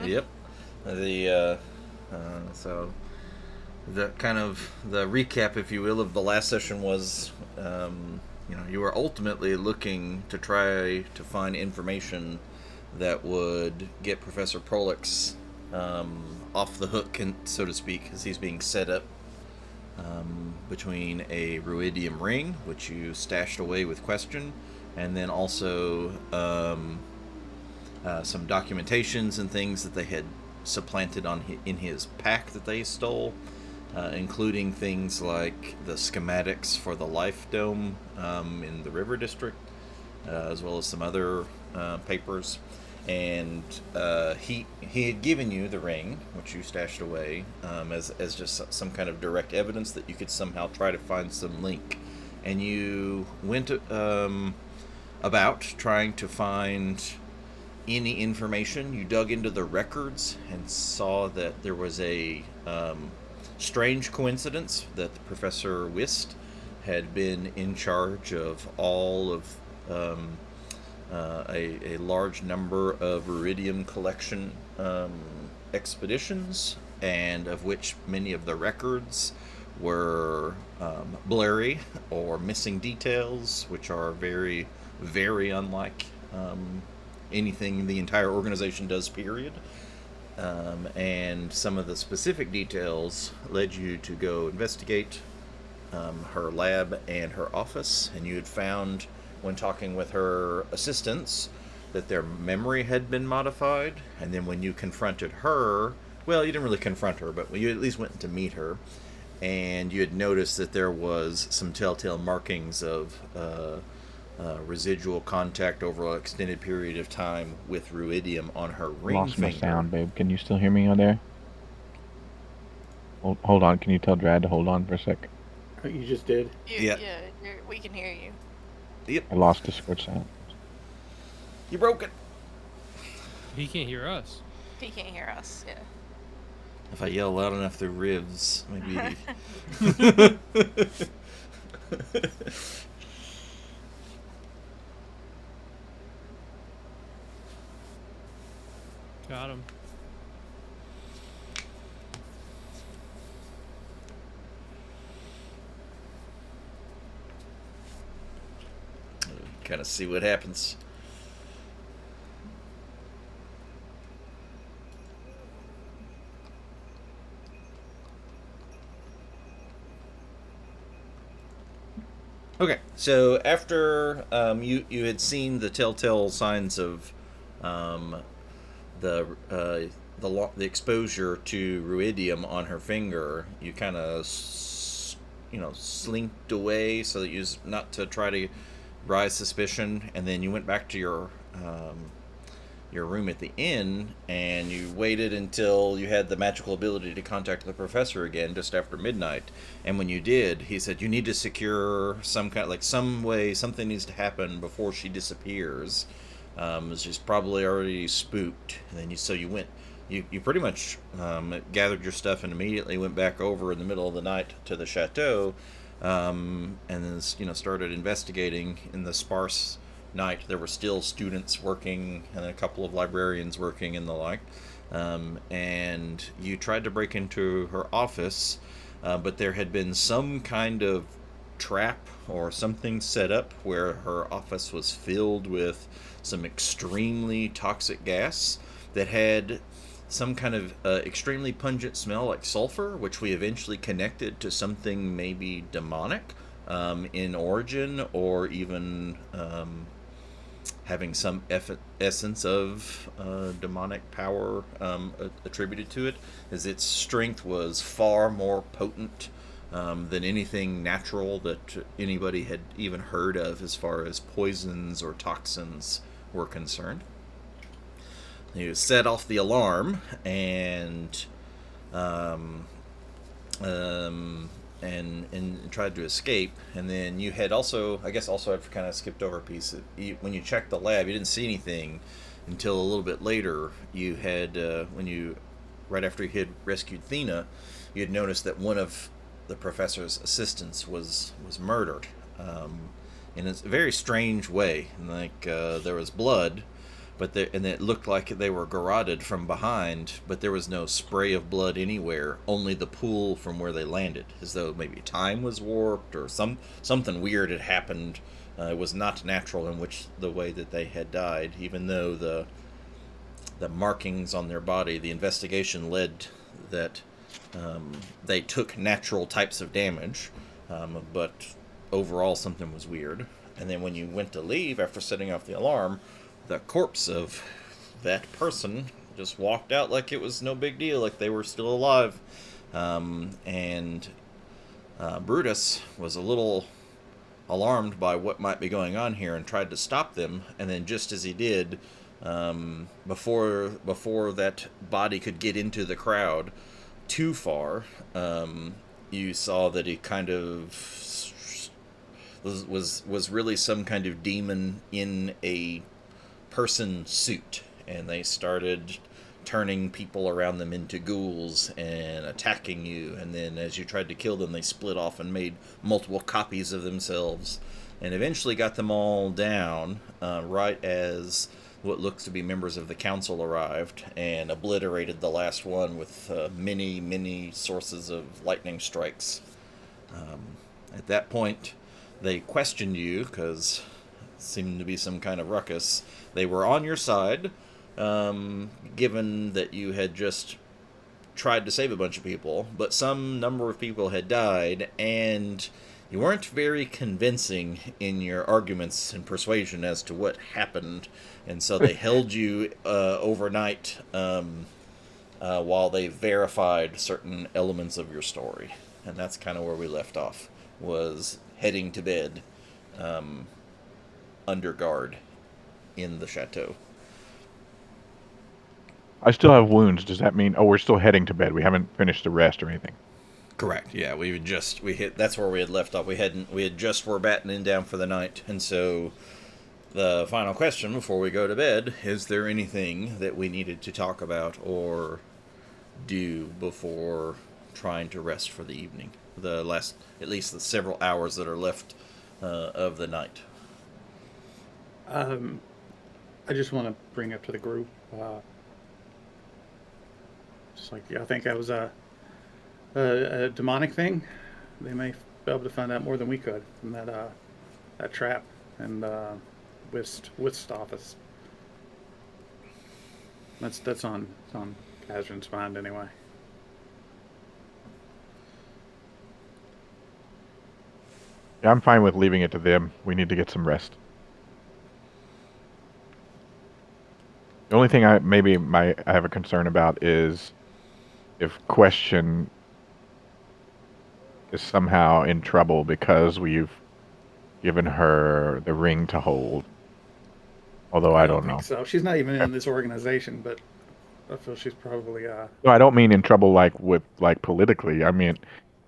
Yep. The so the kind of the recap, if you will, of the last session was, you were ultimately looking to try to find information that would get Professor Prolix off the hook, so to speak, as he's being set up between a ruidium ring, which you stashed away with question, and then also some documentations and things that they had supplanted in his pack that they stole, including things like the schematics for the Life Dome in the River District, as well as some other papers. And he had given you the ring, which you stashed away, as just some kind of direct evidence that you could somehow try to find some link. And you went about trying to find any information. You dug into the records and saw that there was a strange coincidence that Professor Wist had been in charge of all of a large number of Iridium collection expeditions, and of which many of the records were blurry or missing details, which are very, very unlike anything the entire organization does, period. And some of the specific details led you to go investigate her lab and her office, and you had found, when talking with her assistants, that their memory had been modified. And then when you confronted her, well, you didn't really confront her, but you at least went to meet her, and you had noticed that there was some telltale markings of residual contact over an extended period of time with ruidium on her ring Lost my finger. sound, babe. Can you still hear me out there? Hold on. Can you tell Drad to hold on for a sec? You just did. Yeah. We can hear you. Yep. I lost the switch sound. You broke it. He can't hear us. He can't hear us. Yeah. If I yell loud enough through ribs, maybe. Got him. Kind of see what happens. Okay, so after you had seen the telltale signs of um, the the exposure to ruidium on her finger, you kind of slinked away so that you not to try to rise suspicion, and then you went back to your room at the inn, and you waited until you had the magical ability to contact the professor again just after midnight. And when you did, he said you need to secure some kind, like some way, something needs to happen before she disappears. She's probably already spooked. And then you went. You pretty much gathered your stuff and immediately went back over in the middle of the night to the chateau, and then started investigating in the sparse night. There were still students working and a couple of librarians working and the like. And you tried to break into her office, but there had been some kind of trap or something set up where her office was filled with some extremely toxic gas that had some kind of extremely pungent smell like sulfur, which we eventually connected to something maybe demonic in origin, or even having some essence of demonic power attributed to it, as its strength was far more potent than anything natural that anybody had even heard of as far as poisons or toxins were concerned. You set off the alarm and um, and tried to escape. And then you had also, I guess, also I've kind of skipped over a piece. When you checked the lab, you didn't see anything until a little bit later. You had right after you had rescued Thena, you had noticed that one of the professor's assistants was murdered in a very strange way. Like there was blood, and it looked like they were garroted from behind, but there was no spray of blood anywhere, only the pool from where they landed, as though maybe time was warped or something weird had happened. It was not natural in which the way that they had died, even though the markings on their body, the investigation led that they took natural types of damage, but overall something was weird. And then when you went to leave after setting off the alarm, the corpse of that person just walked out like it was no big deal, like they were still alive. And Brutus was a little alarmed by what might be going on here and tried to stop them. And then just as he did, before that body could get into the crowd too far, you saw that he kind of was really some kind of demon in a person suit, and they started turning people around them into ghouls and attacking you, and then as you tried to kill them, they split off and made multiple copies of themselves, and eventually got them all down right as what looks to be members of the council arrived and obliterated the last one with many sources of lightning strikes. At that point, they questioned you because it seemed to be some kind of ruckus. They were on your side, given that you had just tried to save a bunch of people, but some number of people had died, and you weren't very convincing in your arguments and persuasion as to what happened, and so they held you overnight while they verified certain elements of your story. And that's kind of where we left off, was heading to bed under guard in the chateau. I still have wounds. Does that mean, we're still heading to bed? We haven't finished the rest or anything? Correct. Yeah, we hit. That's where we had left off. We had just were battening down for the night, and so the final question before we go to bed: is there anything that we needed to talk about or do before trying to rest for the evening? The last, at least the several hours that are left of the night. I just want to bring up to the group. Just like I think that was a demonic thing. They may be able to find out more than we could from that trap and Wist's office. That's on Kazran's mind anyway. Yeah, I'm fine with leaving it to them. We need to get some rest. The only thing I have a concern about is if Question is somehow in trouble because we've given her the ring to hold. Although I don't know. Think so. She's not even in this organization, but I feel she's probably No, I don't mean in trouble like politically. I mean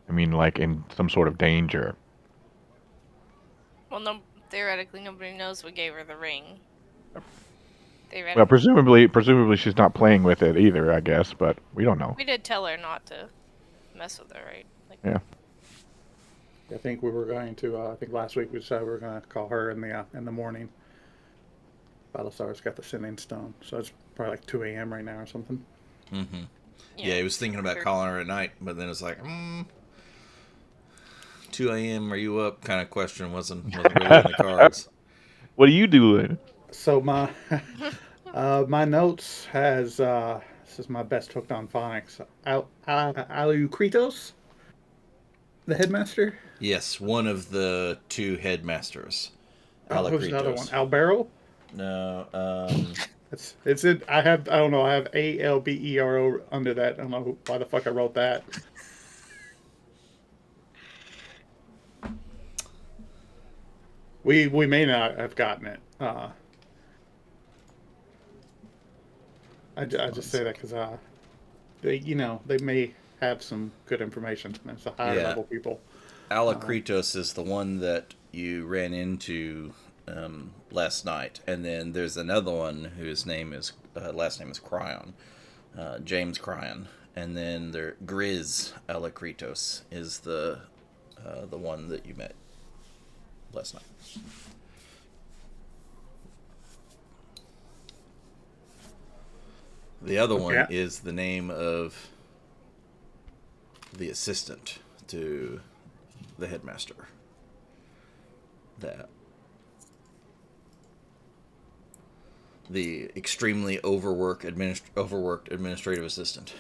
like in some sort of danger. Well, no, theoretically, nobody knows we gave her the ring. Well, presumably she's not playing with it either, I guess, but we don't know. We did tell her not to mess with her, right? Like, Yeah. I think we were going to. I think last week we said we were going to call her in the morning. Battlestar's got the sending stone, so it's probably like 2 a.m. right now or something. Mm-hmm. Yeah, he was thinking about calling her at night, but then it's like, 2 a.m. Are you up? Kind of question wasn't really in the cards. What are you doing? So my my notes has this is my best hooked on phonics. Alucritos, the headmaster. Yes, one of the two headmasters. Who's the other one? Albero. No, It's it. I don't know. I have Albero under that. I don't know why the fuck I wrote that. We may not have gotten it. I just say that because they may have some good information. It's the higher level people. Alakritos is the one that you ran into last night, and then there's another one whose name is last name is Cryon, James Cryon, and then there Grizz Alakritos is the one that you met last night. The other one Okay. is the name of the assistant to the headmaster. That the extremely overworked administrative assistant.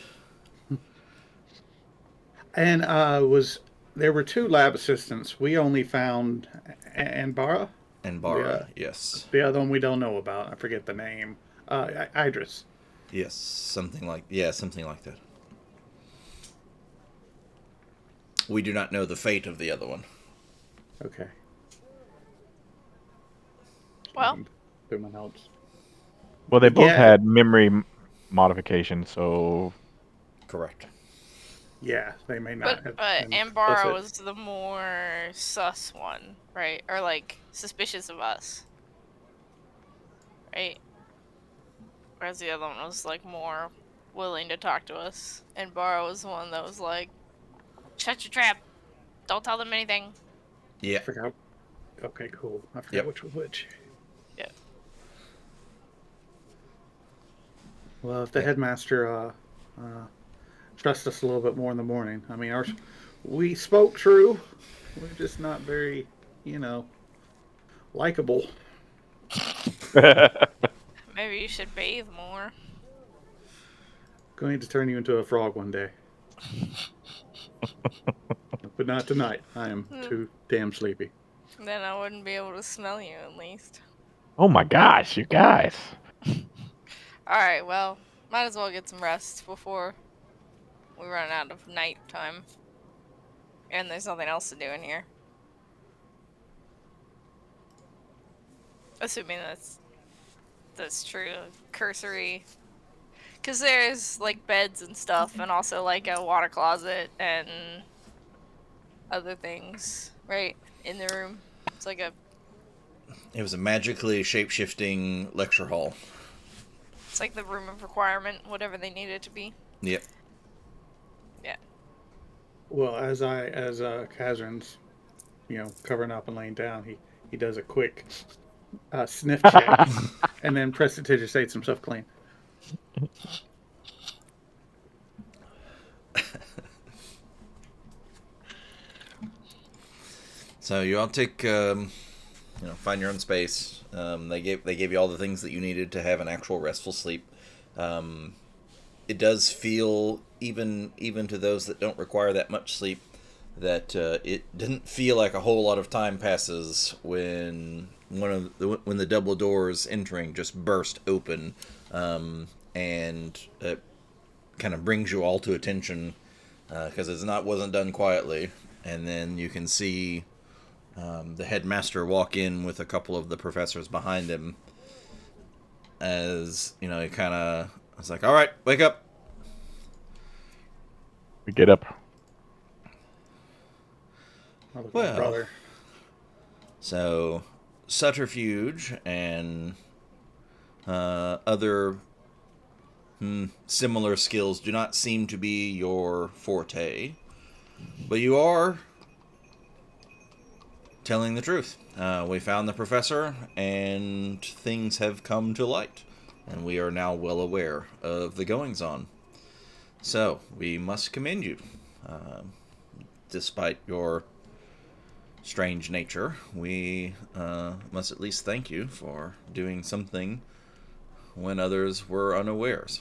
And there were two lab assistants. We only found Anbara. And The Bara, yes. the other one we don't know about. I forget the name. Idris. Yes, something like that. We do not know the fate of the other one. Okay. Well, Through my notes. Well, they both Yeah. had memory modification, so Correct. Yeah, they may not have but been Ambara explicit. was the more sus one, right? Or like suspicious of us, right? Whereas the other one was like more willing to talk to us, and Bara was the one that was like, "Shut your trap! Don't tell them anything." Yeah. I forgot. Okay, cool. I forgot Yep. which was which. Yeah. Well, if the Yeah. headmaster trust us a little bit more in the morning. I mean, we spoke true. We're just not very, you know, likable. Maybe you should bathe more. Going to turn you into a frog one day, but not tonight. I am Hmm. too damn sleepy. Then I wouldn't be able to smell you at least. oh my gosh, you guys. Alright, well, might as well get some rest before we run out of night time. And there's nothing else to do in here. Assuming that's true. Cursory. Because there's like beds and stuff, and also like a water closet and other things, right? In the room. It's like It was a magically shape-shifting lecture hall. it's like the room of requirement, whatever they need it to be. Yep. Yeah. Well, as Kazran's, covering up and laying down, he does a quick sniff check and then prestidigitates himself clean. So you all take, find your own space. They gave you all the things that you needed to have an actual restful sleep. It does feel, even to those that don't require that much sleep, that it didn't feel like a whole lot of time passes when when the double doors entering just burst open, and it kind of brings you all to attention because wasn't done quietly, and then you can see the headmaster walk in with a couple of the professors behind him. As he kind of was like, "All right, wake up." We get up. I look at my Well, brother. so subterfuge and other similar skills do not seem to be your forte, but you are telling the truth. We found the professor, and things have come to light, and we are now well aware of the goings-on. So, we must commend you. Despite your strange nature, we must at least thank you for doing something when others were unawares.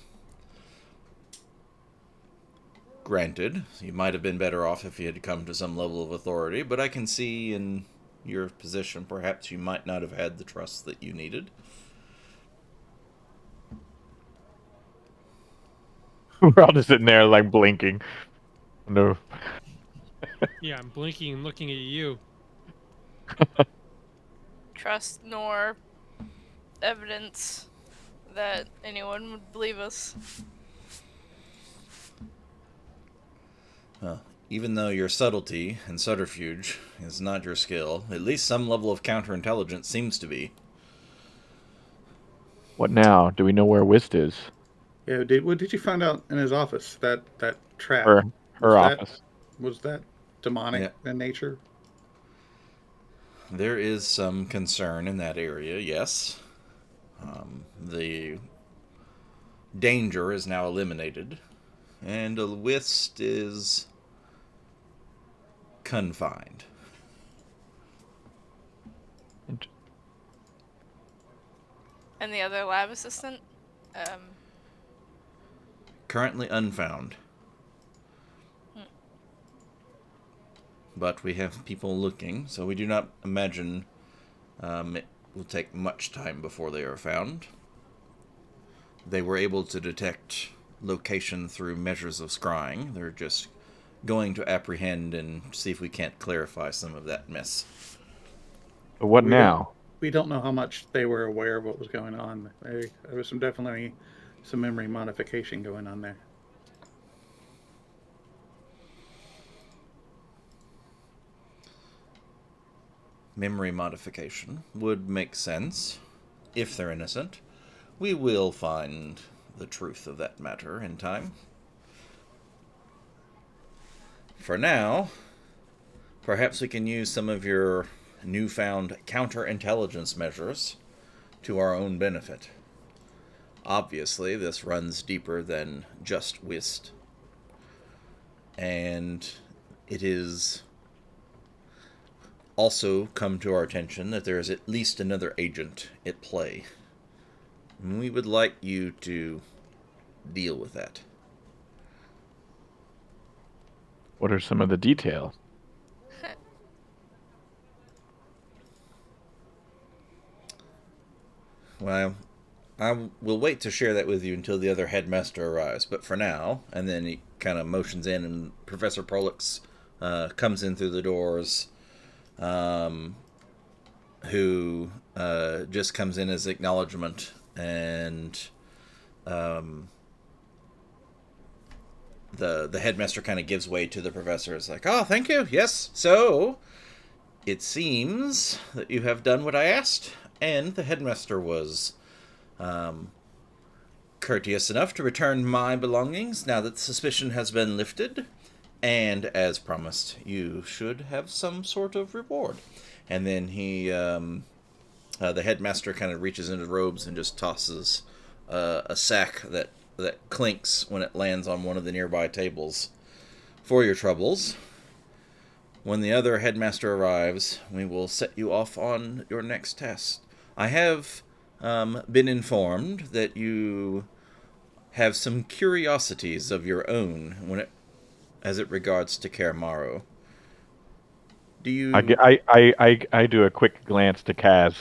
Granted, you might have been better off if you had come to some level of authority, but I can see in your position perhaps you might not have had the trust that you needed. We're all just sitting there like blinking. No. Yeah, I'm blinking and looking at you. Trust nor evidence that anyone would believe us. Even though your subtlety and subterfuge is not your skill, at least some level of counterintelligence seems to be. What now? Do we know where Whist is? Yeah, what did you find out in his office? That trap Her was her that office. was that demonic Yeah. in nature? There is some concern in that area, yes. The danger is now eliminated, and a Whist is confined. Int- And the other lab assistant? Currently unfound. But we have people looking, so we do not imagine it will take much time before they are found. They were able to detect location through measures of scrying. They're just going to apprehend and see if we can't clarify some of that mess. But what We now? We don't know how much they were aware of what was going on. There was definitely some memory modification going on there. Memory modification would make sense if they're innocent. We will find the truth of that matter in time. For now, perhaps we can use some of your newfound counterintelligence measures to our own benefit. Obviously, this runs deeper than just whist. And it is also come to our attention that there is at least another agent at play. And we would like you to deal with that. What are some of the details? Well, I will wait to share that with you until the other headmaster arrives. But for now, and then he kind of motions in, and Professor Prolix comes in through the doors, who just comes in as acknowledgement, and the headmaster kind of gives way to the professor. It's like, oh, thank you. Yes, so it seems that you have done what I asked, and the headmaster was courteous enough to return my belongings now that suspicion has been lifted. And as promised, you should have some sort of reward. And then the headmaster kind of reaches into robes and just tosses a sack that clinks when it lands on one of the nearby tables for your troubles. When the other headmaster arrives, we will set you off on your next test. I have been informed that you have some curiosities of your own as it regards to Karamaro. Do you? I do a quick glance to Kaz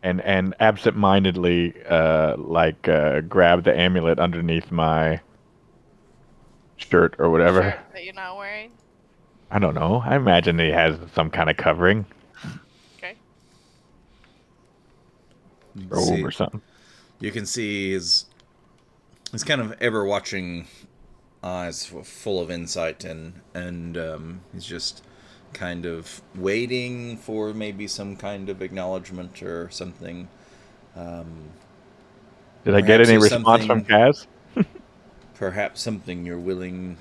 and absent-mindedly grab the amulet underneath my shirt or whatever. Shirt that you're not wearing. I don't know. I imagine he has some kind of covering, Okay. robe or something. You can see his kind of ever watching eyes full of insight, and he's just kind of waiting for maybe some kind of acknowledgement or something. Did I get any there's response from something- Kaz? Perhaps something you're willing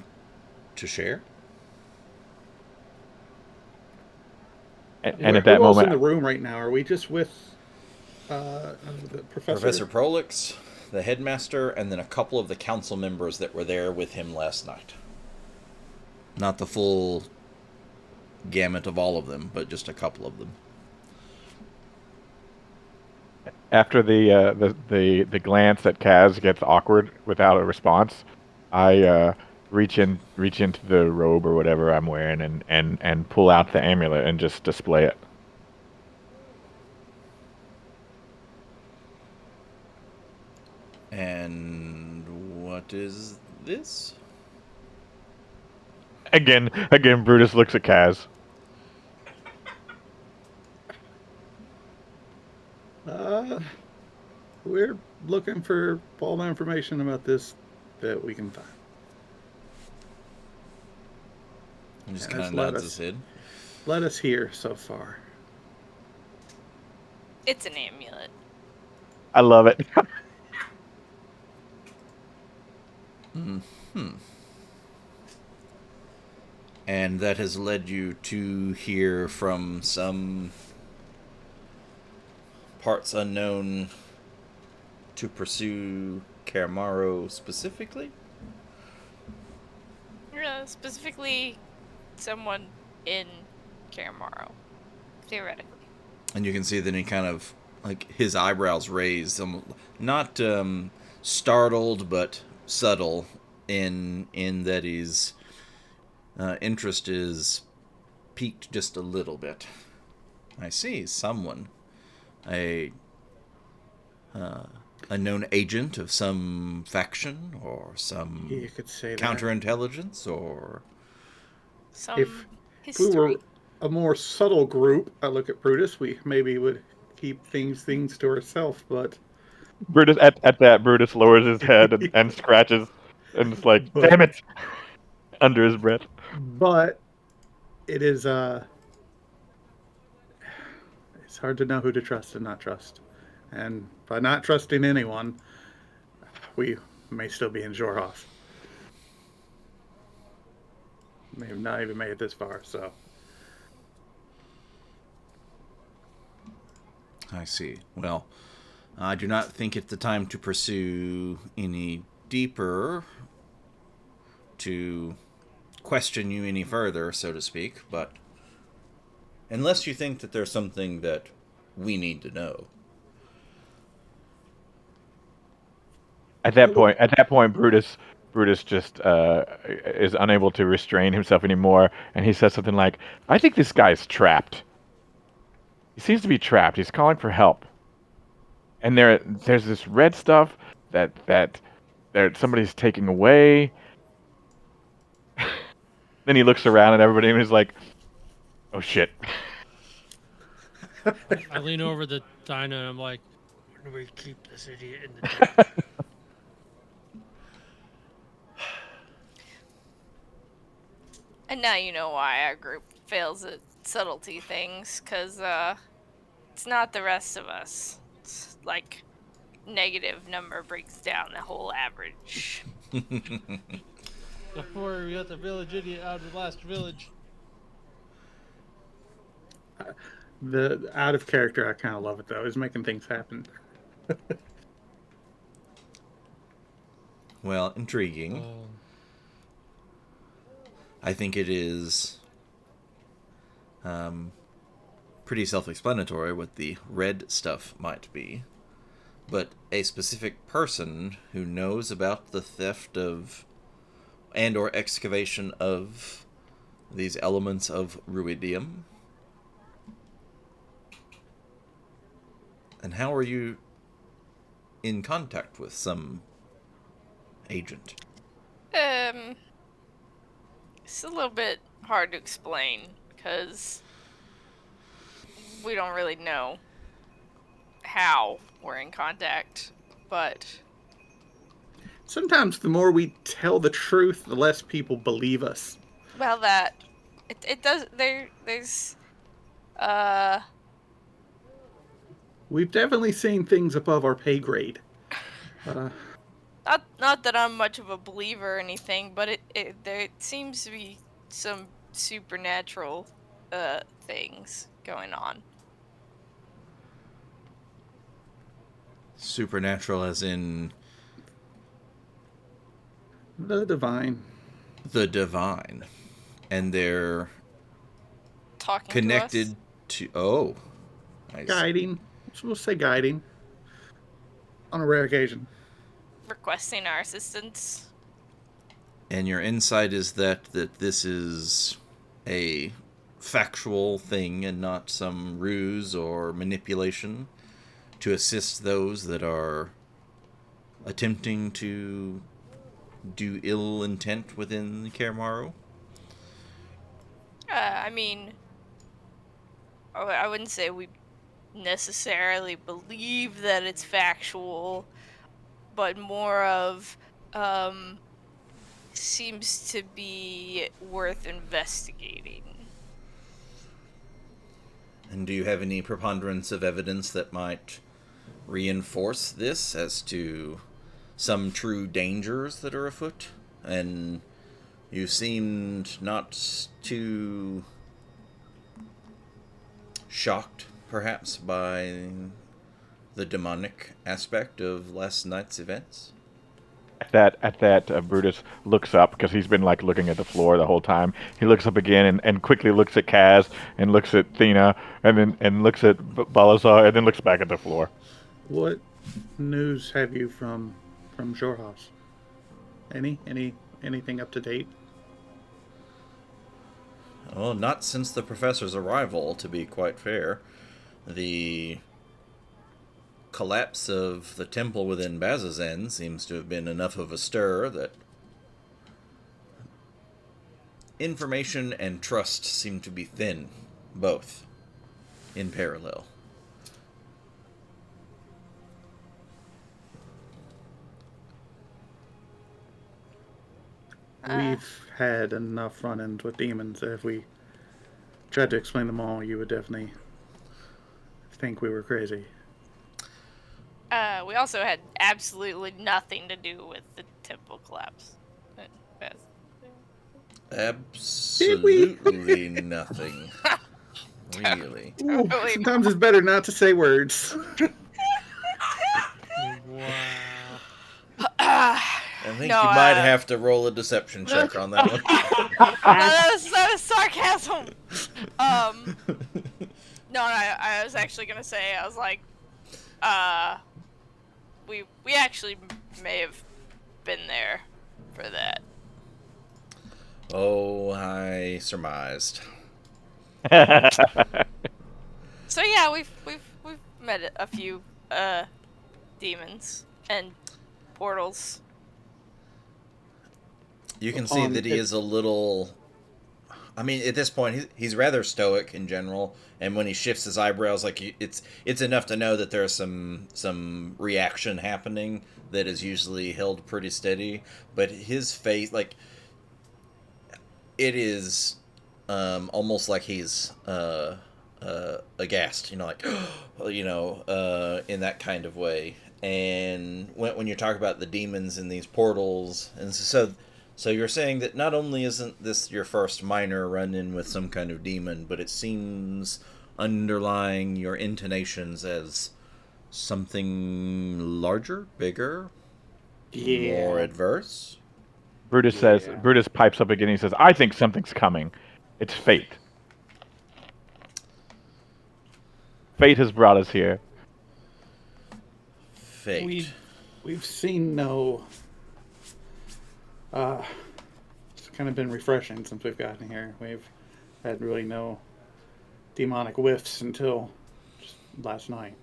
to share? And at that Who else in moment, the room right now? Are we just with the professor? Professor Prolix, the headmaster, and then a couple of the council members that were there with him last night. Not the full gamut of all of them, but just a couple of them. after the glance at Kaz gets awkward without a response, I reach into the robe or whatever I'm wearing and pull out the amulet and just display it. And what is this? Again, Brutus looks at Kaz. We're looking for all the information about this that we can find. He just Yeah, kind of just let nods us- his head. Let us hear so far. It's an amulet. I love it. And that has led you to hear from some parts unknown to pursue Karamaro specifically? Specifically, someone in Karamaro, theoretically. And you can see that he kind of, like, his eyebrows raised, not startled, but subtle in that his interest is peaked just a little bit. I see someone, a a known agent of some faction or some You could say that. counterintelligence or Some If we history. were a more subtle group, I look at Brutus, we maybe would keep things to ourselves, but Brutus at that Brutus lowers his head and scratches and it's like, But- damn it, under his breath. but it is it's hard to know who to trust and not trust. And by not trusting anyone, we may still be in Jorhoth. May have not even made it this far, so I see. Well, I do not think it's the time to pursue any deeper, to question you any further, so to speak, but unless you think that there's something that we need to know. At that point, Brutus just is unable to restrain himself anymore, and he says something like, "I think this guy's trapped. He seems to be trapped. He's calling for help. And there's this red stuff that somebody's taking away." Then he looks around at everybody and he's like, "Oh shit." I lean over the Dinah and I'm like, "When do we keep this idiot in the dark?" And now you know why our group fails at subtlety things, because it's not the rest of us. It's like negative number breaks down the whole average. Don't worry, we got the village idiot out of the last village. the out of character, I kind of love it though. Is making things happen. Well, intriguing. I think it is pretty self-explanatory what the red stuff might be. But a specific person who knows about the theft of and or excavation of these elements of ruidium. And how are you in contact with some agent? It's a little bit hard to explain, because we don't really know how we're in contact, but Sometimes the more we tell the truth, the less people believe us. well, that it does there's We've definitely seen things above our pay grade. not that I'm much of a believer or anything, but there seems to be some supernatural things going on. Supernatural as in The divine. the divine. And they're Talking connected to us. oh. I see. Guiding. We'll say guiding. On a rare occasion. Requesting our assistance. And your insight is that this is a factual thing and not some ruse or manipulation to assist those that are attempting to do ill intent within Karamaro? I mean, I wouldn't say we necessarily believe that it's factual, but more of seems to be worth investigating. And do you have any preponderance of evidence that might reinforce this as to some true dangers that are afoot? And you seemed not too shocked, perhaps, by the demonic aspect of last night's events? At that, Brutus looks up because he's been like looking at the floor the whole time. He looks up again and quickly looks at Kaz and looks at Thena and looks at Balazar and then looks back at the floor. What news have you from Jorhas? Anything up to date? Oh, not since the professor's arrival, to be quite fair. The collapse of the temple within Bazazan seems to have been enough of a stir that information and trust seem to be thin, both, in parallel. We've had enough run-ins with demons that if we tried to explain them all, you would definitely think we were crazy. We also had absolutely nothing to do with the temple collapse. That's- Absolutely nothing. Really. Ooh, Totally sometimes it's better not to say words. Wow. I think No, you might have to roll a deception check on that one. No, that was sarcasm. No, I was actually gonna say, I was like, we actually may have been there for that. Oh, I surmised. So yeah, we've met a few demons and portals. You can see that he is a little. I mean, at this point, he's rather stoic in general, and when he shifts his eyebrows, like it's enough to know that there's some reaction happening that is usually held pretty steady. But his face, like, it is almost like he's aghast, like, in that kind of way. And when you talk about the demons in these portals, and so you're saying that not only isn't this your first minor run-in with some kind of demon, but it seems underlying your intonations as something larger, bigger, more adverse. Brutus pipes up again. He says, "I think something's coming. It's fate. Fate has brought us here." Fate. We've seen no. It's kind of been refreshing since we've gotten here. We've had really no demonic whiffs until just last night.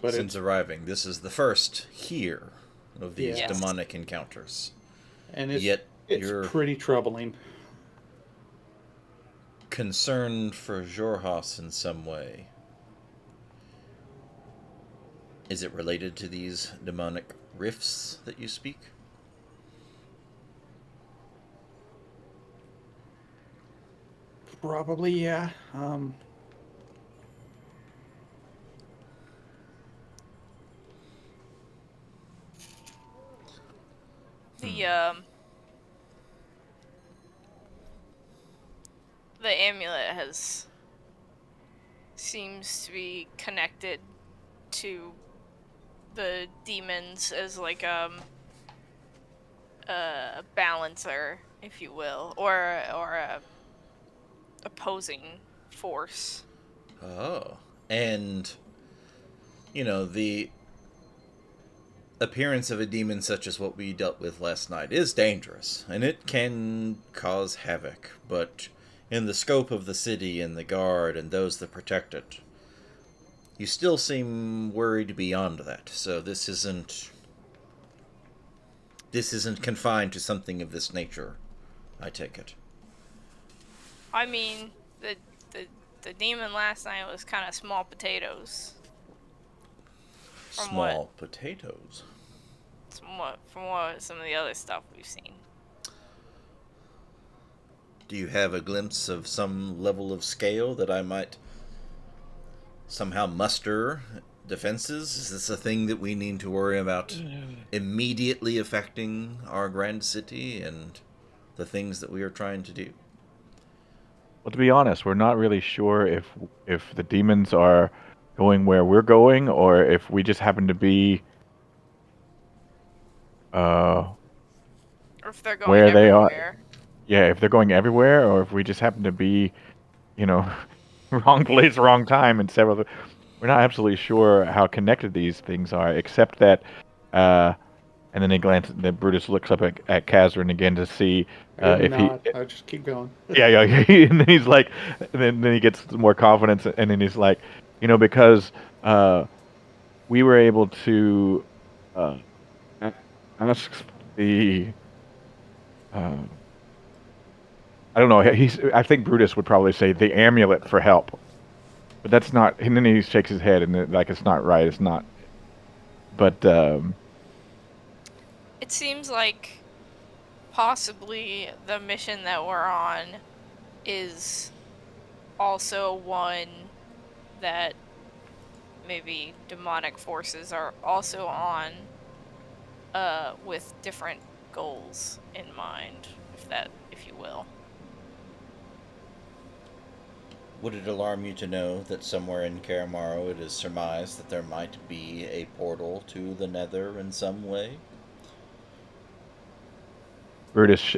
But Since arriving, this is the first here of these Yes. demonic encounters. it's Yet it's you're pretty troubling. concerned for Jorhas in some way. Is it related to these demonic rifts that you speak? Probably, yeah. The the amulet seems to be connected to the demons as like a balancer, if you will, or a opposing force. Oh. And, the appearance of a demon such as what we dealt with last night is dangerous, and it can cause havoc, but in the scope of the city and the guard and those that protect it, you still seem worried beyond that. So this isn't confined to something of this nature, I take it. I mean, the demon last night was kind of small potatoes. Small potatoes. From what some of the other stuff we've seen. Do you have a glimpse of some level of scale that I might somehow muster defenses? Is this a thing that we need to worry about immediately affecting our grand city and the things that we are trying to do? Well, to be honest, we're not really sure if the demons are going where we're going, or if we just happen to be uh, Or if they're going where they are. everywhere. Yeah, if they're going everywhere, or if we just happen to be, you know, wrong place, wrong time, and several. We're not absolutely sure how connected these things are, except that. And then they glance. Then Brutus looks up at Kazrin again to see I give him a if he. nod. I just keep going. Yeah, yeah, yeah. And then he's like, then he gets more confidence, and then he's like, because uh, we were able to uh, a- ask the. Uh, I don't know. I think Brutus would probably say the amulet for help, but that's not. And then he shakes his head, and like it's not right. It's not. But It seems like possibly the mission that we're on is also one that maybe demonic forces are also on, with different goals in mind, if you will. Would it alarm you to know that somewhere in Karamaro it is surmised that there might be a portal to the Nether in some way? Brutus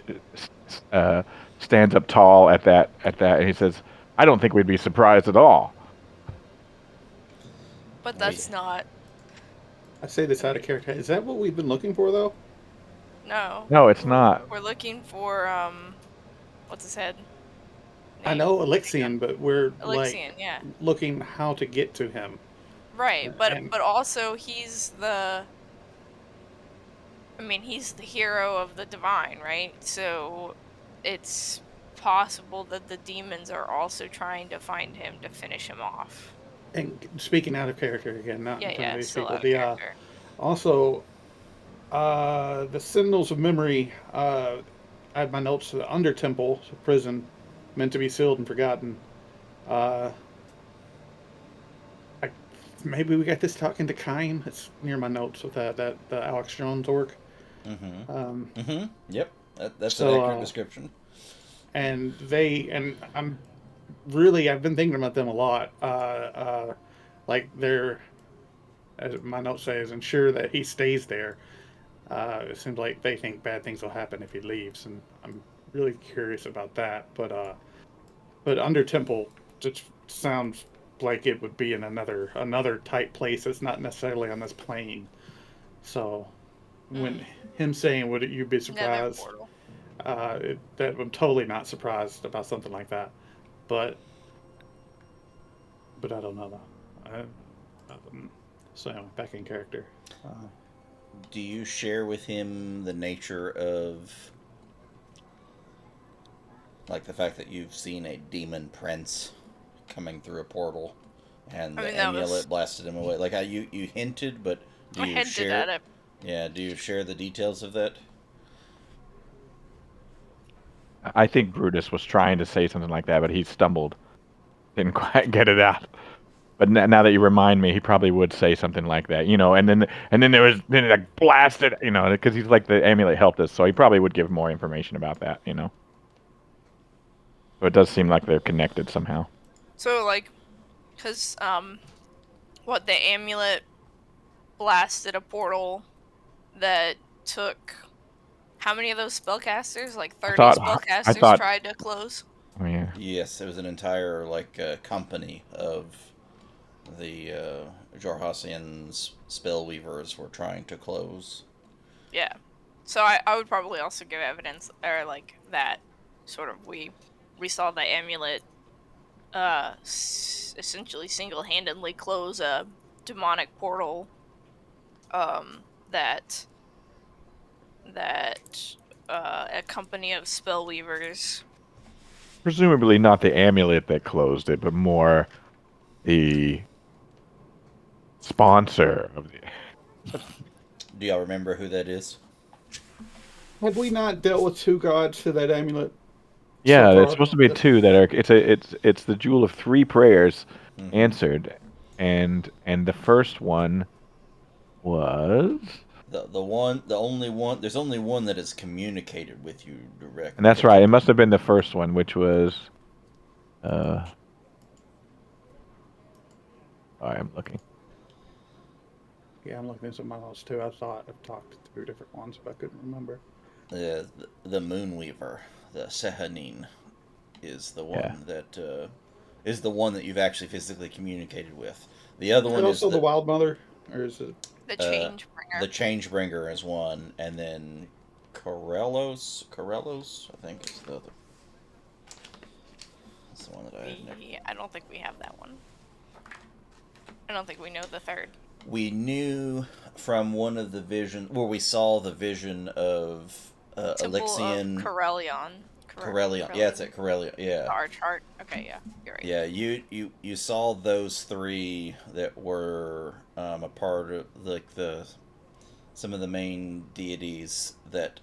stands up tall at that, and he says, "I don't think we'd be surprised at all." But We that's not. I say this out of character. Is that what we've been looking for, though? No. No, it's not. We're looking for what's his head I name? know Hang on. Elixion, but we're like Elixion, yeah. looking how to get to him. Right, but And also he's the. I mean, he's the hero of the divine, right? So it's possible that the demons are also trying to find him to finish him off. and speaking out of character again, not Yeah, in terms yeah, of these still people. out of character. Also the Sentinels of Memory. I had my notes. The Under Temple, so prison, meant to be sealed and forgotten. Uh, I, maybe we got this talking to Kime. It's near my notes with that the Alex Jones work. Yep, that's an So accurate description. and I've been thinking about them a lot. Like they're, as my notes say, is ensure that he stays there. It seems like they think bad things will happen if he leaves, and I'm really curious about that. But Under Temple just sounds like it would be in another tight place that's not necessarily on this plane. So when him saying, "Would you be Nether surprised?" portal. That I'm totally not surprised about something like that. But I don't know though. So anyway, back in character. Do you share with him the nature of, like, the fact that you've seen a demon prince coming through a portal and I the mean, that was. amulet blasted him away? Like, you hinted, but do I you hinted share? at it. Yeah, do you share the details of that? I think Brutus was trying to say something like that, but he stumbled, didn't quite get it out. But now that you remind me, he probably would say something like that, and then there was then it like blasted, because he's like the amulet helped us, so he probably would give more information about that. So it does seem like they're connected somehow. So, like, because, what, the amulet blasted a portal that took. How many of those spellcasters? Like I 30 thought, I spellcasters thought, tried to close? oh yeah, Yes, it was an entire, like, company of the Jorhassians spellweavers were trying to close. Yeah. So I would probably also give evidence, or like that sort of we saw the amulet essentially single-handedly close a demonic portal that a company of spellweavers. presumably not the amulet that closed it, but more the sponsor of the. Do y'all remember who that is? Had we not dealt with two gods to that amulet so Yeah, there's far? supposed to be two that are. It's the jewel of three prayers Mm-hmm. answered, and the first one was, The only one. There's only one that has communicated with you and directly. that's right. It must have been the first one, which was. Uh, I'm looking. Yeah, I'm looking at some of my notes too. I've talked through different ones, but I couldn't remember. The Moonweaver, the Sehanin, is the Yeah. one that is the one that you've actually physically communicated with. The other Is it one is also the Wild Mother, or is it? The uh, change the bringer. Changebringer is one, and then Corellos, I think is the other. That's the one that I had never. Yeah, I don't think we have that one. I don't think we know the third. We knew from one of the vision where we saw the vision of Temple of Alexian Corellion. Corellion. Yeah, it's at Corellion. Yeah, The Archheart. Okay, yeah, you're right. yeah. You saw those three that were a part of like the some of the main deities that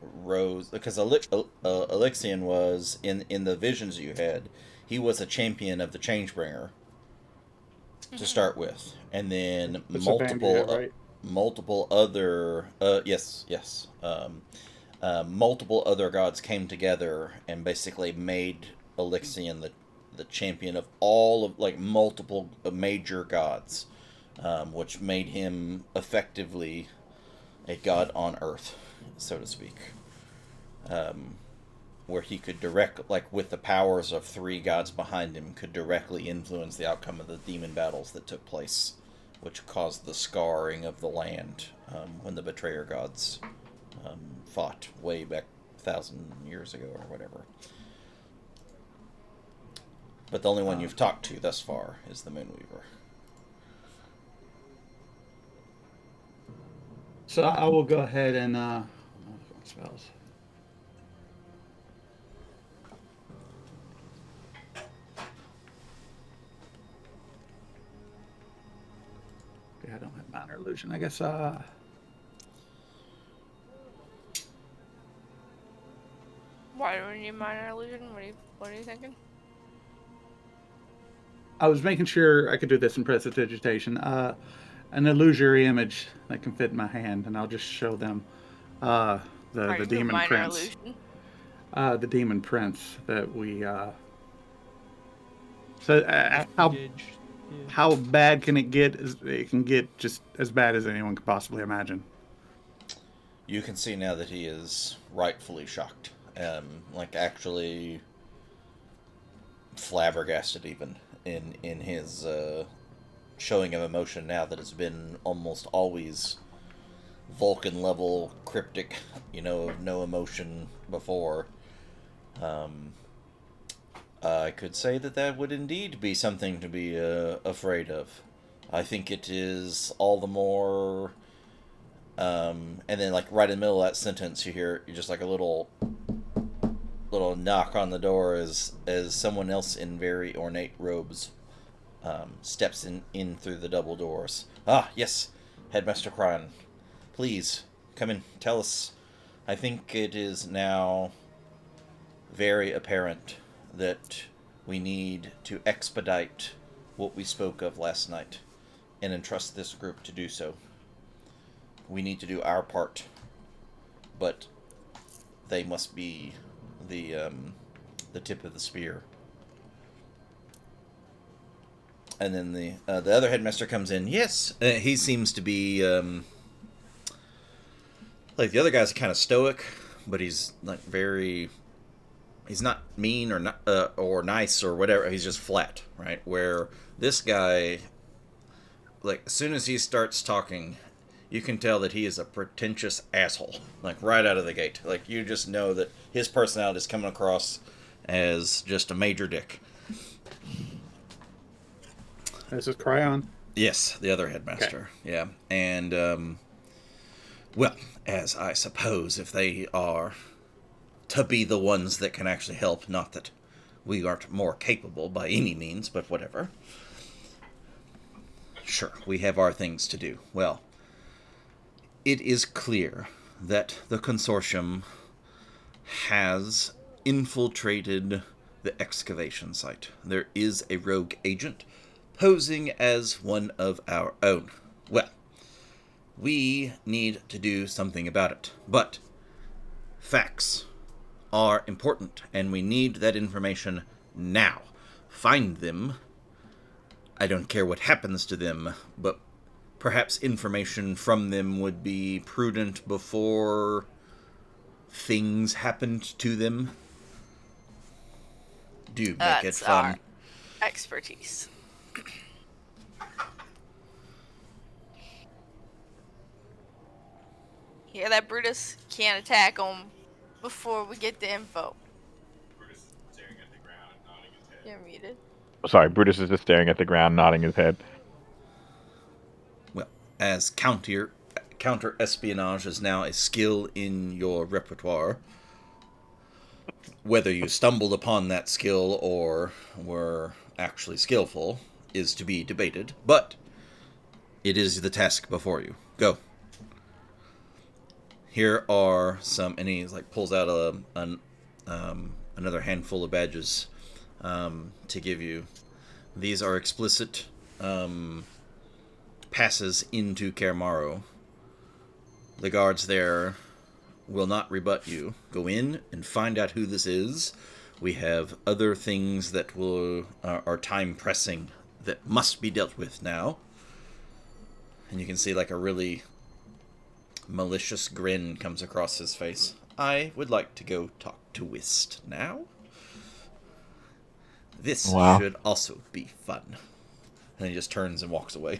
rose because Alexian was in the visions you had. He was a champion of the Changebringer to start with, and then It's a Vandria, right? multiple other yes multiple other gods came together and basically made Alexian the champion of all of like multiple major gods, which made him effectively a god on Earth, so to speak. Where he could direct, like with the powers of three gods behind him, could directly influence the outcome of the demon battles that took place, which caused the scarring of the land when the betrayer gods fought way back 1,000 years ago or whatever. But the only one you've talked to thus far is the Moonweaver. So I will go ahead and spells. Okay, I don't have minor illusion. I guess Why do we need minor illusion? What are you thinking? I was making sure I could do this in prestidigitation. An illusory image that can fit in my hand, and I'll just show them uh, Are the you doing demon minor prince. illusion? The demon prince that we. So how bad can it get? It can get just as bad as anyone could possibly imagine. You can see now that he is rightfully shocked, like actually flabbergasted even in his showing of emotion now that has been almost always Vulcan level cryptic, no emotion before. I could say that would indeed be something to be afraid of. I think it is all the more. And then, like right in the middle of that sentence, you hear just like a little knock on the door as someone else in very ornate robes steps in through the double doors. Ah, yes, Headmaster Cryan. Please, come in, tell us. I think it is now very apparent that we need to expedite what we spoke of last night and entrust this group to do so. We need to do our part, but they must be the tip of the spear. And then the other headmaster comes in. Yes, he seems to be like the other guy's kind of stoic, but he's like very. He's not mean or nice or whatever. He's just flat, right? Where this guy, like as soon as he starts talking, you can tell that he is a pretentious asshole, like right out of the gate. Like you just know that his personality is coming across as just a major dick. This is Cryon. Yes, the other headmaster. Okay. Yeah, and well, as I suppose if they are to be the ones that can actually help, not that we aren't more capable by any means, but whatever. Sure, we have our things to do. Well, it is clear that the consortium has infiltrated the excavation site. There is a rogue agent posing as one of our own. Well, we need to do something about it. But facts are important, and we need that information now. Find them. I don't care what happens to them, but perhaps information from them would be prudent before things happened to them. Do make it That's our fun. expertise. Hear that, Brutus? Can't attack them before we get the info. You're muted. Sorry, Brutus is just staring at the ground, nodding his head. Well, as counter espionage is now a skill in your repertoire, whether you stumbled upon that skill or were actually skillful is to be debated, but it is the task before you. Go. Here are some, and he like pulls out another handful of badges to give you. These are explicit passes into Kermaro. The guards there will not rebut you. Go in and find out who this is. We have other things that are time pressing that must be dealt with now. And you can see like a really malicious grin comes across his face. I would like to go talk to Whist now. This Wow. should also be fun. And he just turns and walks away.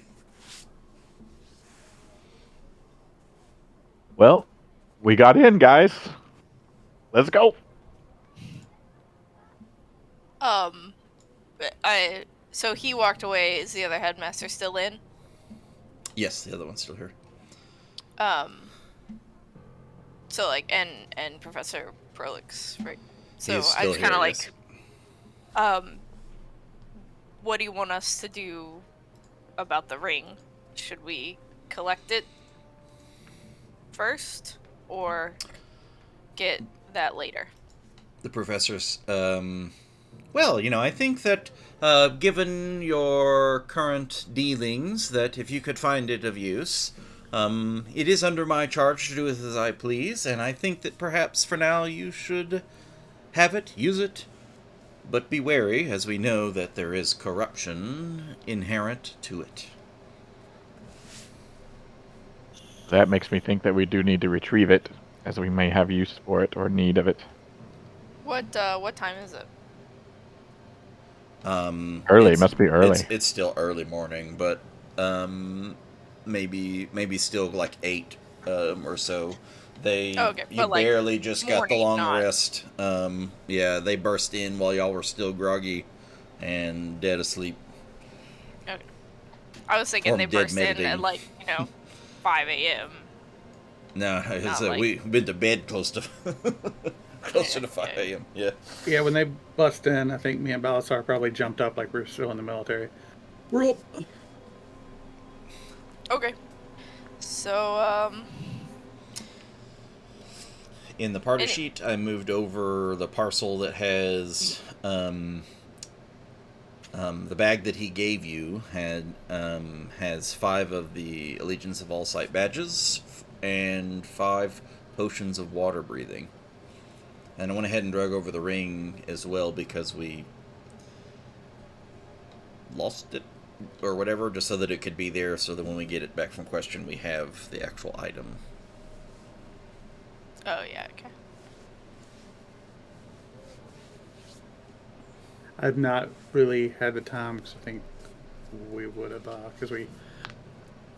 Well, we got in, guys. Let's go. So he walked away. Is the other headmaster still in? Yes, the other one's still here. So like, and Professor Prolix, right? So He's I still just kind of here, like, yes. what do you want us to do about the ring? Should we collect it first, or get that later? The professor's, well, I think that, given your current dealings, that if you could find it of use, it is under my charge to do with as I please, and I think that perhaps for now you should have it, use it, but be wary, as we know that there is corruption inherent to it. That makes me think that we do need to retrieve it, as we may have use for it or need of it. What time is it? Early, must be early. It's still early morning, but maybe still like 8 or so. Okay, You but, like, barely just got the morning, long not- rest. Yeah, they burst in while y'all were still groggy and dead asleep. Okay. I was thinking Or they dead burst in meditating. at like 5 a.m. No, Not like- we've been to bed close to closer to 5 Okay. a.m. Yeah. Yeah, when they bust in, I think me and Balasar probably jumped up like we were still in the military. We're up. Okay. So In the party Any- sheet, I moved over the parcel that has the bag that he gave you has 5 of the Allegiance of All Sight badges and 5 potions of water breathing. And I went ahead and drug over the ring as well because we lost it or whatever, just so that it could be there, so that when we get it back from Question, we have the actual item. oh yeah, okay. I've not really had the time because I think we would have because we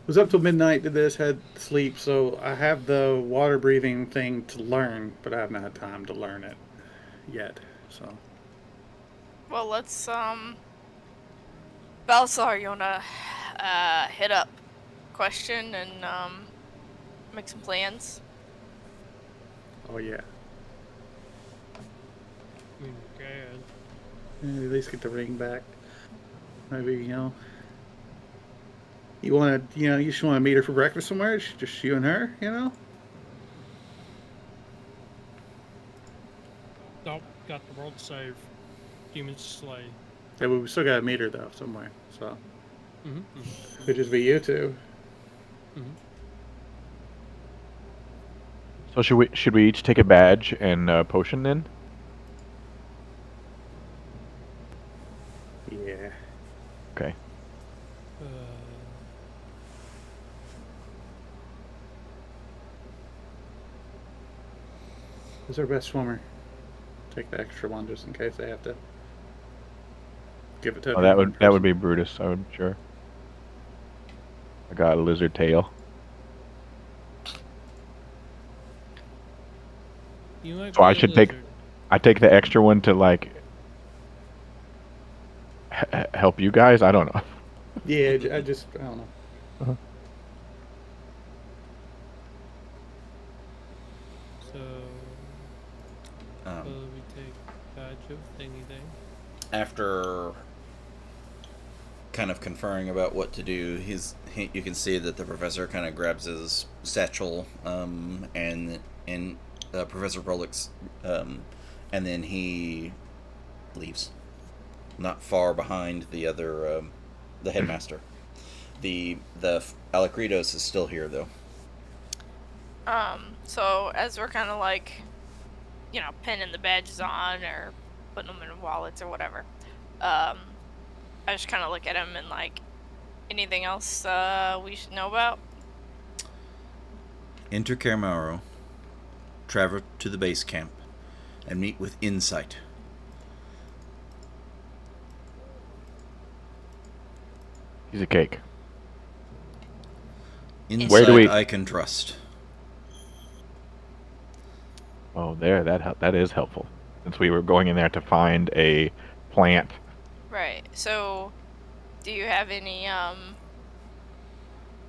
was up till midnight, did this, had sleep, so I have the water breathing thing to learn, but I haven't had time to learn it yet. So Well, let's Balsar, you wanna hit up Question and make some plans? oh yeah, I mean, we can. at least get the ring back. Maybe you want to you just want to meet her for breakfast somewhere, just you and her, Nope, got the world to save. Demons to slay. Yeah, but we still gotta meet her though somewhere. So Mm-hmm. could just be you two. Mm-hmm. So should we each take a badge and a potion then? Yeah. Okay. Who's our best swimmer? Take the extra one just in case they have to give it to a Oh, that drinking would that would person. be Brutus. I'm sure. I got a lizard tail. You might So be I a should take lizard. I take the extra one to like help you guys. I don't know. Yeah, I don't know. Uh-huh. So, Um, will we take badge of thingy thing? After kind of conferring about what to do, you can see that the professor kind of grabs his satchel, and Professor Prolix, and then he leaves, not far behind the headmaster. The Alacritos is still here though. So as we're kind of like, pinning the badges on or putting them in wallets or whatever, I just kind of look at him and like, anything else we should know about? Enter Caramaro, travel to the base camp, and meet with Insight. He's a cake. Insight do we- I can trust. Oh, there. That is helpful. Since we were going in there to find a plant. Right. So, do you have any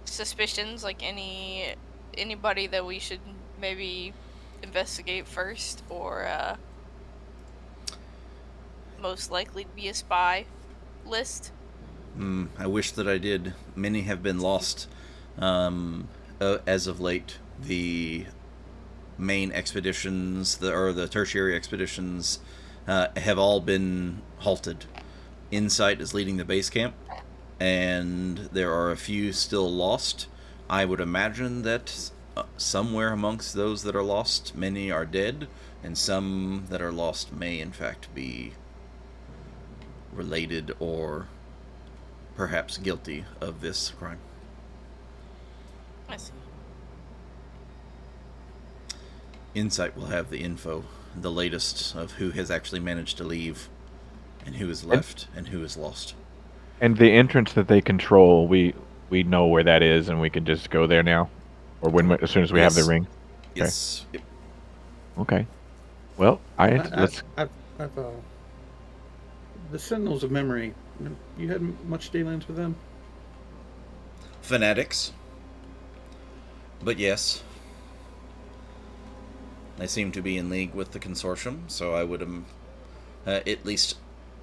suspicions? Like anybody that we should maybe investigate first, or most likely to be a spy list? I wish that I did. Many have been lost as of late. The main expeditions, the tertiary expeditions, have all been halted. Insight is leading the base camp, and there are a few still lost. I would imagine that somewhere amongst those that are lost, many are dead, and some that are lost may in fact be related or perhaps guilty of this crime. I see. Insight will have the info, the latest of who has actually managed to leave, and who is And, left, and who is lost. and the entrance that they control, we know where that is, and we can just go there now, or as soon as we have the Yes, ring. Okay. yes. Yep. Okay. Well, I, let's. I've the Sentinels of Memory. You had much dealings with them? Fanatics, but yes, they seem to be in league with the consortium. So I would, at least,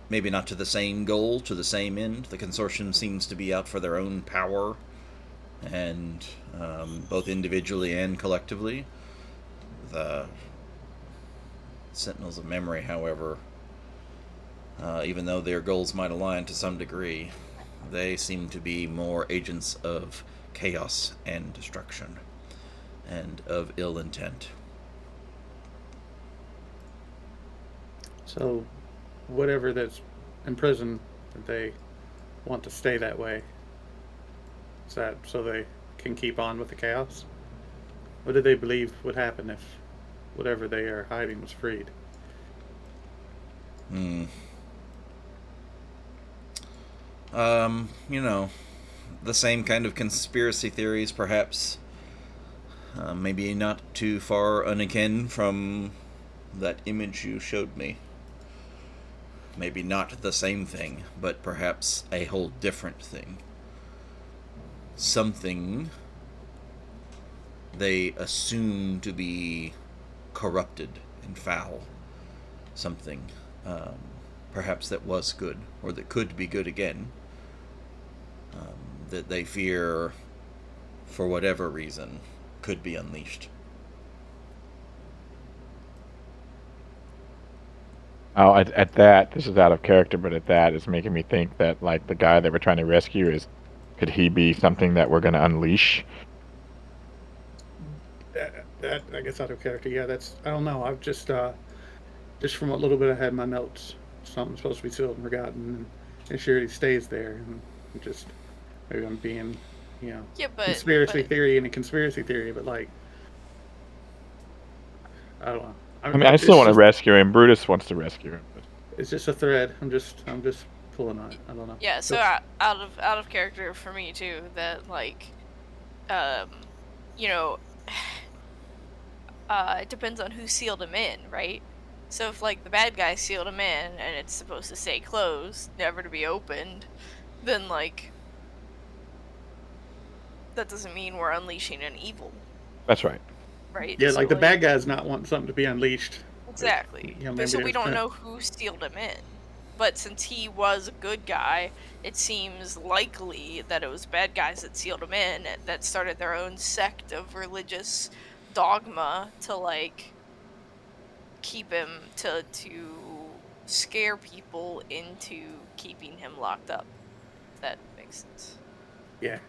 maybe not to the same goal, to the same end. The consortium seems to be out for their own power, and both individually and collectively. The Sentinels of Memory, however, even though their goals might align to some degree, they seem to be more agents of chaos and destruction, and of ill intent. So, whatever that's in prison, they want to stay that way. Is that so they can keep on with the chaos? What do they believe would happen if whatever they are hiding was freed? Hmm. You know, the same kind of conspiracy theories, perhaps. Maybe not too far unakin from that image you showed me. Maybe not the same thing, but perhaps a whole different thing. Something they assume to be corrupted and foul. Something, um, perhaps that was good, or that could be good again, that they fear, for whatever reason, could be unleashed. Oh, at that, this is out of character, but at that, it's making me think that like the guy that we're trying to rescue could he be something that we're going to unleash? That I guess out of character. Yeah, that's I don't know. I've just from what little bit I had in my notes, something's supposed to be sealed and forgotten, and sure he stays there, and just maybe I'm being, Yeah, conspiracy theory and a conspiracy theory, but like I don't know. I mean, I still want to rescue him. Brutus wants to rescue him. But... It's just a thread. I'm just pulling on it. I don't know. Yeah, so Oops. out of character for me too. That like, you know, it depends on who sealed him in, right? So if like the bad guy sealed him in and it's supposed to stay closed, never to be opened, then like that doesn't mean we're unleashing an evil, That's right. right? Yeah, So like the bad guy's not wanting something to be unleashed. exactly. You know, But maybe so we there's don't know who sealed him in. But since he was a good guy, it seems likely that it was bad guys that sealed him in that started their own sect of religious dogma to like keep him to scare people into keeping him locked up. If that makes sense. yeah.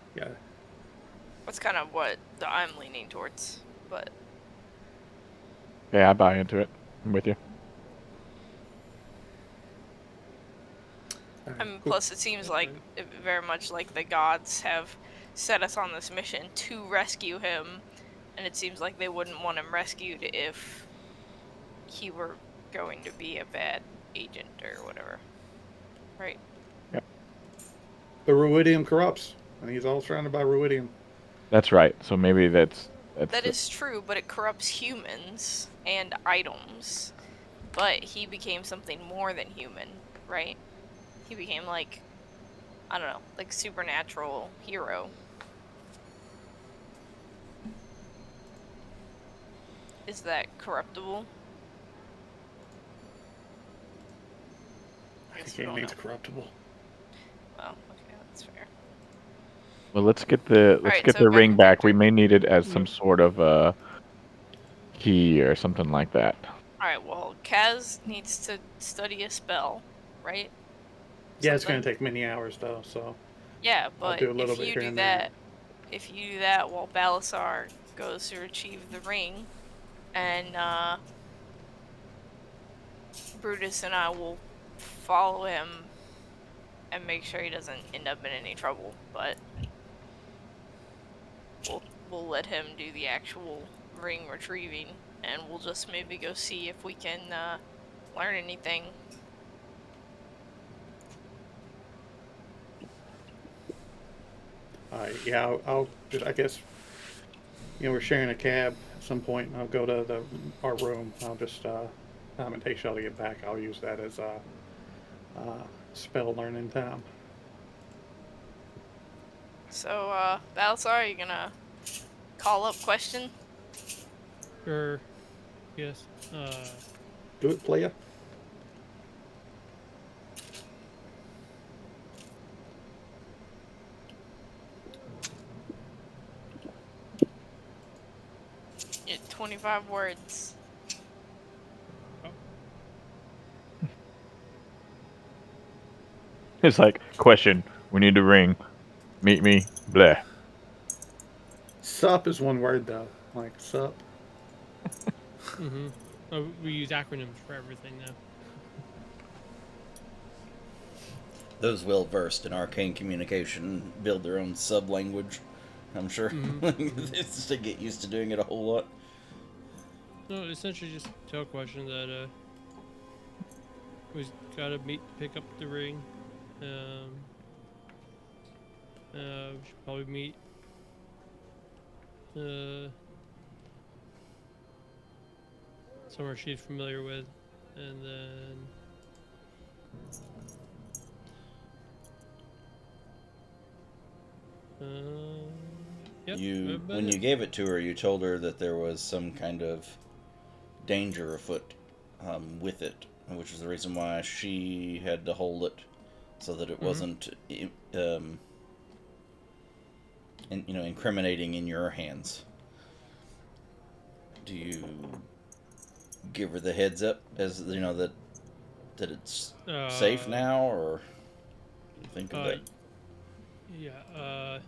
That's kind of what I'm leaning towards. But Yeah, I buy into it. I'm with you. All I right, mean, cool. plus it seems That's like fine. very much like the gods have set us on this mission to rescue him, and it seems like they wouldn't want him rescued if he were going to be a bad agent or whatever, right? Yep. The ruidium corrupts, and he's all surrounded by ruidium. That's right. So maybe that's That is true, but it corrupts humans and items. But he became something more than human, right? He became like, I don't know, like supernatural hero. Is that corruptible? I Guess think we he don't means know. corruptible. Well, okay, that's fair. Well, let's get the Alright, so back ring in back. We character. may need it as some Yep. sort of key or something like that. Alright, well, Kaz needs to study a spell, right? Yeah, it's going Something? to take many hours though, so Yeah, I'll but do a little bit here and there. if you do that while Balasar goes to retrieve the ring, and Brutus and I will follow him and make sure he doesn't end up in any trouble, but we'll let him do the actual ring retrieving, and we'll just maybe go see if we can learn anything. Yeah, I'll just, I guess, we're sharing a cab at some point, and I'll go to our room. I'll just, time it takes y'all to get back, I'll use that as spell learning time. So, Balasar, are you gonna call up question? Sure. Yes. Do it, playa. Yeah, 25 words. It's like, question, we need a ring. Meet me, bleh. Sup is one word though, like sup. Mm-hmm. Oh, we use acronyms for everything now. Those well versed in arcane communication build their own sub language. I'm sure. Mm-hmm. It's to get used to doing it a whole lot. No, essentially just tell question that we gotta meet to pick up the ring. We should probably meet uh somewhere she's familiar with, and then yep. When you gave it to her, you told her that there was some kind of danger afoot with it, which is the reason why she had to hold it so that it wasn't, incriminating in your hands. Do you give her the heads up as that it's safe now, or you think of that? Yeah.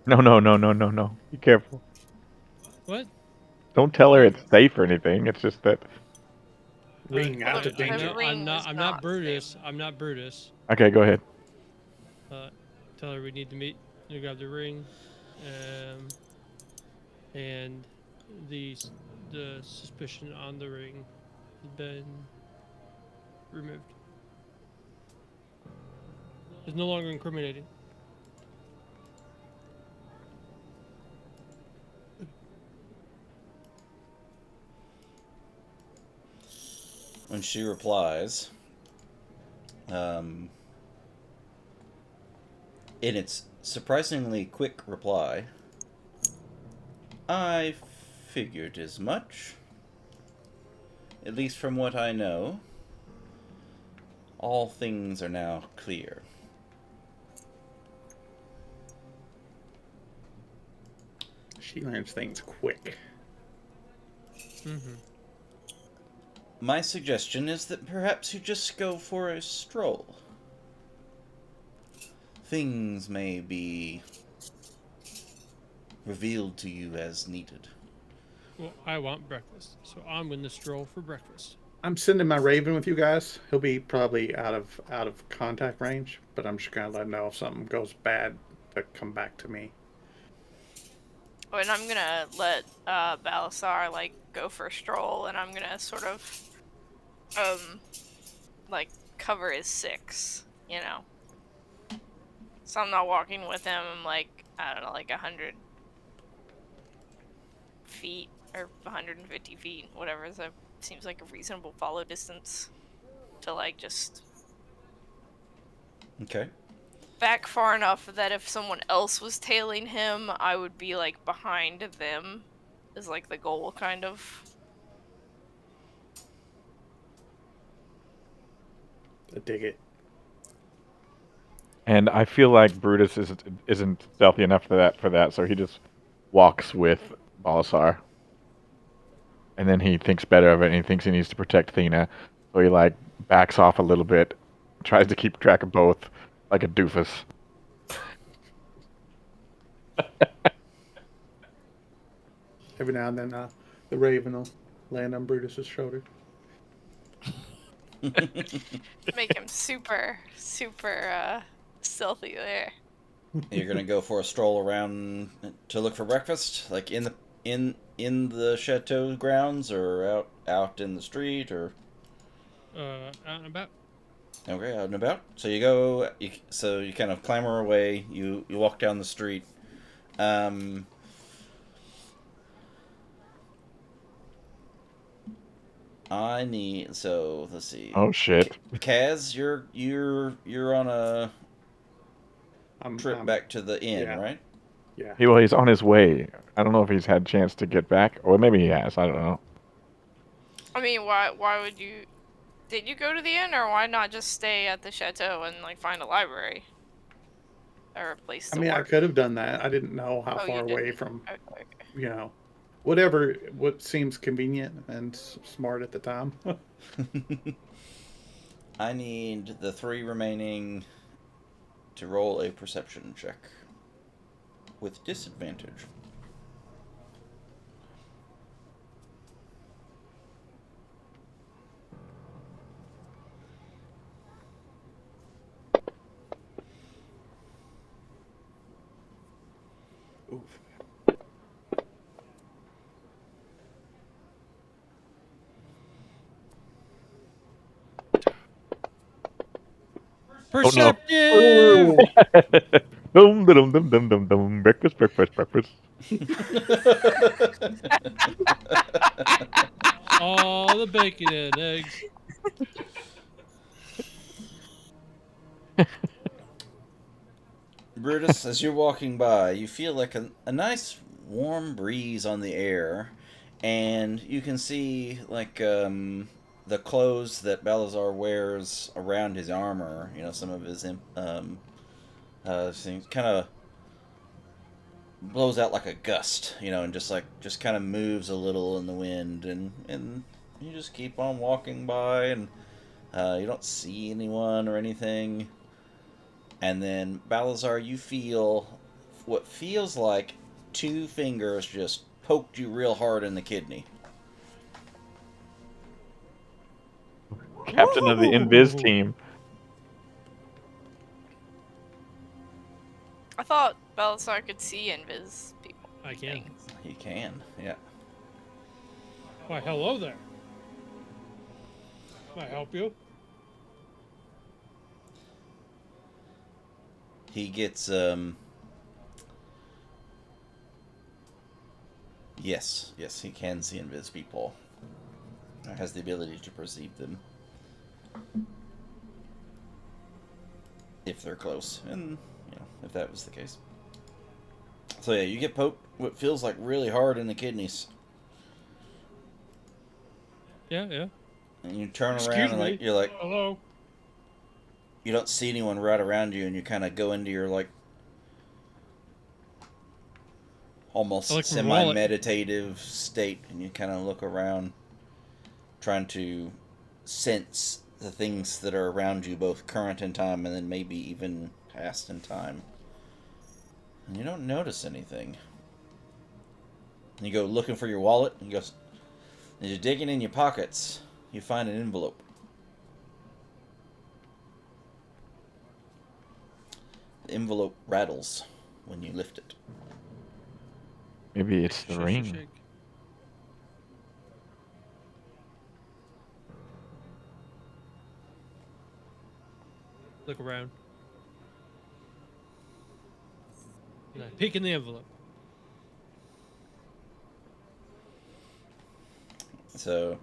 No. Be careful. What? Don't tell her What? it's safe or anything. It's just that. Ring Well, out of I'm danger. not. I'm ring not. is I'm not not Brutus. safe. I'm not Brutus. Okay, go ahead. Tell her we need to meet to grab the ring, and the the suspicion on the ring has been removed. It's no longer incriminating. When she replies, in its surprisingly quick reply, I figured as much. At least from what I know, all things are now clear. She learns things quick. Mm-hmm. My suggestion is that perhaps you just go for a stroll. Things may be revealed to you as needed. Well, I want breakfast, so I'm going to stroll for breakfast. I'm sending my Raven with you guys. He'll be probably out of contact range, but I'm just gonna let him know if something goes bad to come back to me. Oh, and I'm gonna let Balasar like go for a stroll, and I'm gonna sort of like cover his 6, you know. So I'm not walking with him. I'm like, I don't know, like 100 feet or 150 feet, whatever. So seems like a reasonable follow distance to like just Okay. back far enough that if someone else was tailing him, I would be like behind them. Is like the goal, kind of. I dig it. And I feel like Brutus isn't stealthy enough for that, so he just walks with Balasar. And then he thinks better of it, and he thinks he needs to protect Thena, so he like backs off a little bit, tries to keep track of both, like a doofus. Every now and then, the Raven will land on Brutus's shoulder. Make him super, super stealthy there. You're gonna go for a stroll around to look for breakfast, like in the chateau grounds, or out in the street, or Out and about. okay, out and about. So you go. So you kind of clamber away. You walk down the street. Um, I need. So let's see. Oh shit! Kaz, you're on a I'm, trip I'm back to the inn, yeah, right? yeah. He's on his way. I don't know if he's had a chance to get back, or maybe he has. I don't know. I mean, why would you? Did you go to the inn, or why not just stay at the chateau and like find a library or a place I to mean, I work? could have done that. I didn't know how Oh, you far away didn't. from, Okay, okay. you know, what seems convenient and smart at the time. I need the 3 remaining to roll a perception check with disadvantage. Oof. Oh no! Perceptive! Dum dum dum dum dum dum. Breakfast, breakfast, breakfast. All the bacon and eggs. Brutus, as you're walking by, you feel like a nice warm breeze on the air, and you can see like the clothes that Balazar wears around his armor. You know, some of his things kind of blows out like a gust. You know, and just kind of moves a little in the wind, and you just keep on walking by, and you don't see anyone or anything. And then, Balazar, you feel what feels like 2 fingers just poked you real hard in the kidney. Captain of the Invis Ooh. team. I thought Balasar could see invis people. I can. Things. You can, yeah. Why, hello there. Can I help you? He gets yes, he can see invis people. Has the ability to perceive them if they're close, and if that was the case. So yeah, you get poked what feels like really hard in the kidneys, Yeah. and you turn Excuse around and me. you're like, Hello. you don't see anyone right around you, and you kind of go into your like almost I look for my wallet. semi-meditative state, and you kind of look around, trying to sense the things that are around you, both current in time and then maybe even past in time. And you don't notice anything. And you go looking for your wallet, and you go, as you're digging in your pockets, you find an envelope. The envelope rattles when you lift it. Maybe it's the ring. Shake. Look around. And I peek in the envelope. So,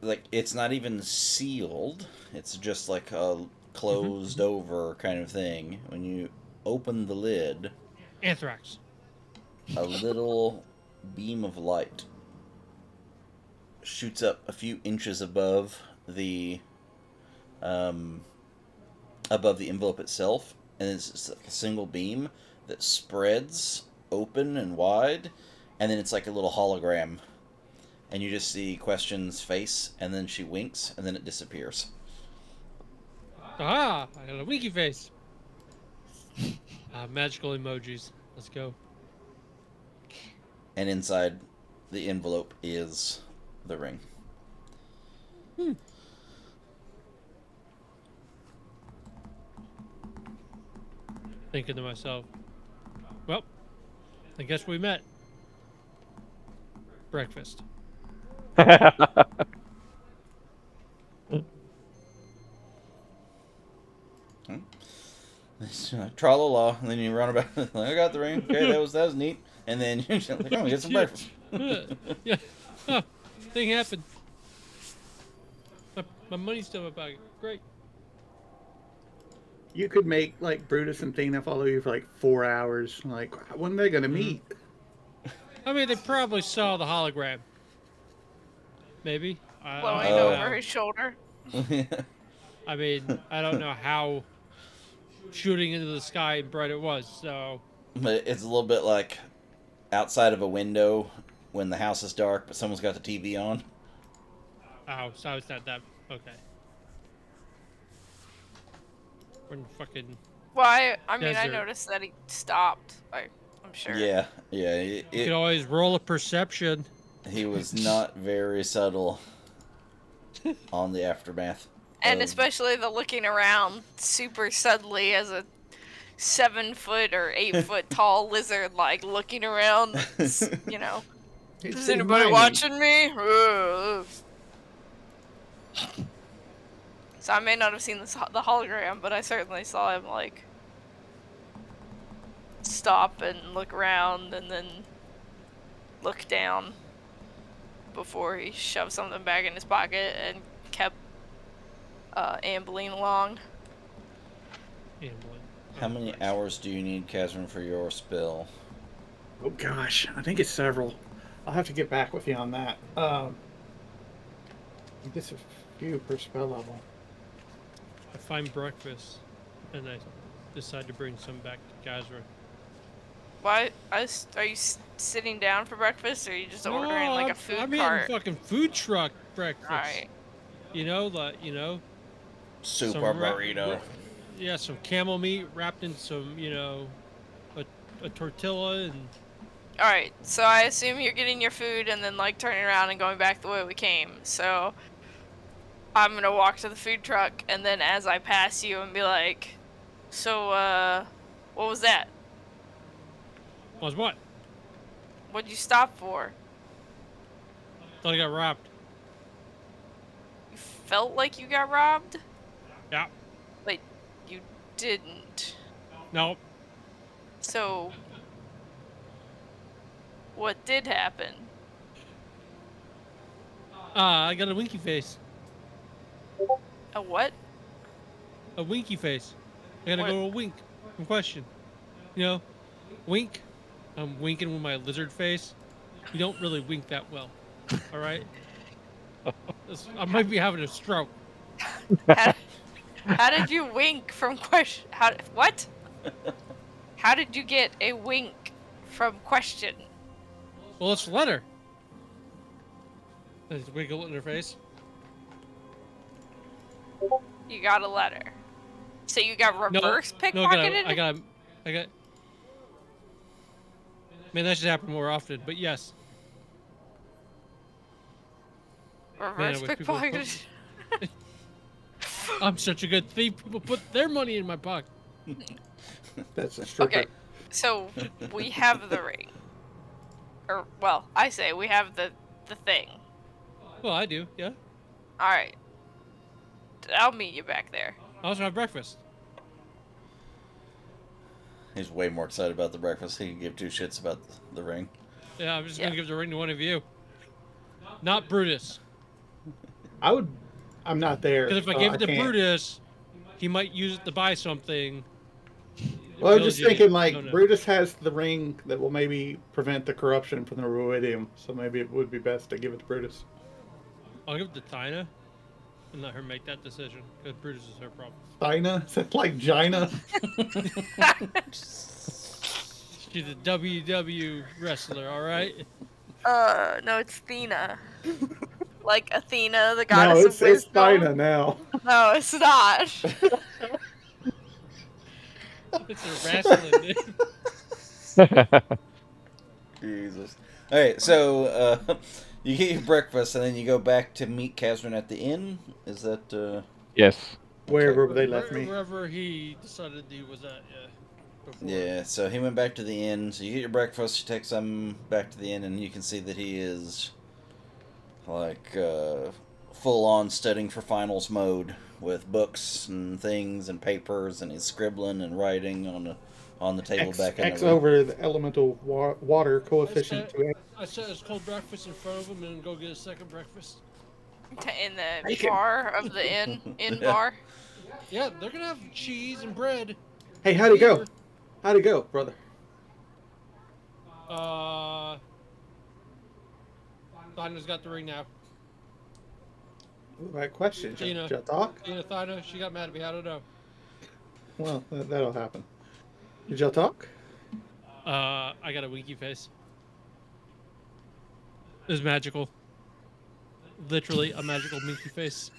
like, it's not even sealed. It's just like a closed over kind of thing. When you open the lid, Anthrax. a little beam of light shoots up a few inches above the envelope itself, and it's just like a single beam that spreads open and wide, and then it's like a little hologram, and you just see Question's face, and then she winks, and then it disappears. Ah, I got a winky face. Magical emojis. Let's go. And inside the envelope is the ring. Thinking to myself, well, I guess we met. Breakfast. Tra-la-la, and then you run about. I got the ring. Okay, that was neat. And then you're just like, oh, get some breakfast. Yeah. Oh, thing happened. My money's still in my pocket. Great. You could make like Brutus and Thena follow you for like 4 hours. Like, when are they gonna meet? I mean, they probably saw the hologram. Maybe. Blowing Oh. over his shoulder. I mean, I don't know how shooting into the sky and bright it was, so. But it's a little bit like outside of a window when the house is dark, but someone's got the TV on. Oh, so it's not that. Okay. We're in fucking. Well, I mean, I Desert. noticed that he stopped. I'm sure. Yeah. You can always roll a perception. He was not very subtle on the aftermath. And of- especially the looking around super subtly as a 7-foot or 8-foot tall lizard, like looking around. You know, It's is anybody watching me? So I may not have seen the hologram, but I certainly saw him like stop and look around and then look down before he shoved something back in his pocket and kept ambling along. How many hours do you need, Kazrin, for your spell? Oh gosh, I think it's several. I'll have to get back with you on that. I think it's a few per spell level. I find breakfast, and I decide to bring some back to Gazra. Why? Are you sitting down for breakfast, or are you just ordering like a food I'm cart? eating fucking food truck breakfast. Alright. You know, like Soup some or burrito. yeah, some camel meat wrapped in some, a tortilla and. Alright, so I assume you're getting your food and then like turning around and going back the way we came. So I'm gonna walk to the food truck and then as I pass you and be like, so what was that? Was what? What'd you stop for? Thought I got robbed. You felt like you got robbed, Yeah. but you didn't. No. So, what did happen? I got a winky face. A what? A winky face. I gotta What? go to a wink. From question. You know, wink. I'm winking with my lizard face. You don't really wink that well. All right. I might be having a stroke. How, how did you wink from question? What? How did you get a wink from question? Well, let's let her. There's a wiggle in her face. You got a letter. So you got reverse No, pickpocketed? I got. Man, that should happen more often. But yes. Reverse wish people would pickpocketed. I'm such a good thief. People put their money in my pocket. That's a stripper. Okay, so we have the ring. Or, well, I say we have the thing. Well, I do. Yeah. Alright. I'll meet you back there. I also have breakfast. He's way more excited about the breakfast. He can give two shits about the ring. Yeah, I'm just Yeah. gonna give the ring to one of you. Not Brutus. I'm not there. Because if I so gave it to can't. Brutus, he might use it to buy something. Well, I'm just Pillage it. thinking, like, No, no. Brutus has the ring that will maybe prevent the corruption from the Ruidium, so maybe it would be best to give it to Brutus. I'll give it to Tina and let her make that decision. Because Brutus is her problem. Sina? Is that like Gina? She's a WW wrestler, alright? No, it's Athena. Like Athena, the No, goddess it's of wisdom. Sina now. No, it's not. It's a wrestling name. Jesus. All right, so you get your breakfast and then you go back to meet Catherine at the inn. Is that? Yes. Wherever they left me. Wherever he decided he was at, yeah. Before. Yeah. So he went back to the inn. So you get your breakfast. You take some back to the inn, and you can see that he is like full on studying for finals mode with books and things and papers, and he's scribbling and writing on the table back in X the room. over the elemental water coefficient to X. I set his cold breakfast in front of him and go get a second breakfast. In the Bacon. bar of the inn bar. Yeah, they're gonna have cheese and bread. Hey, how'd it go? How'd it go, brother? Thina's got the ring now. Right question. Gina. Shall I talk? Thina, she got mad at me. I don't know. Well, that'll happen. Did y'all talk? I got a winky face. It was magical. Literally a magical winky face.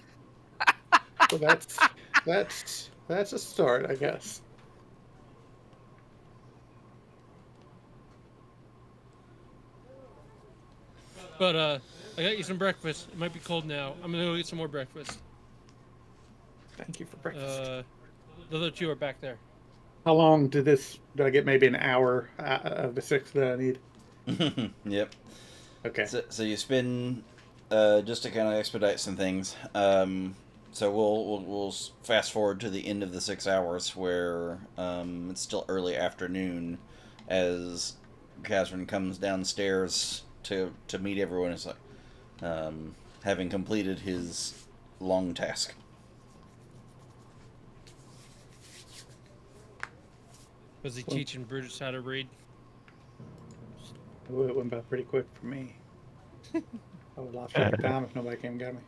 Well, that's a start, I guess. But I got you some breakfast. It might be cold now. I'm gonna go get some more breakfast. Thank you for breakfast. The other two are back there. How long do I get? Maybe an hour of the 6 that I need? Yep. Okay. So you spend just to kind of expedite some things. So we'll fast forward to the end of the 6 hours where it's still early afternoon as Catherine comes downstairs to meet everyone. It's like having completed his long task. Was he teaching Brutus how to read? Ooh, it went by pretty quick for me. I would have lost track of time if nobody came and got me.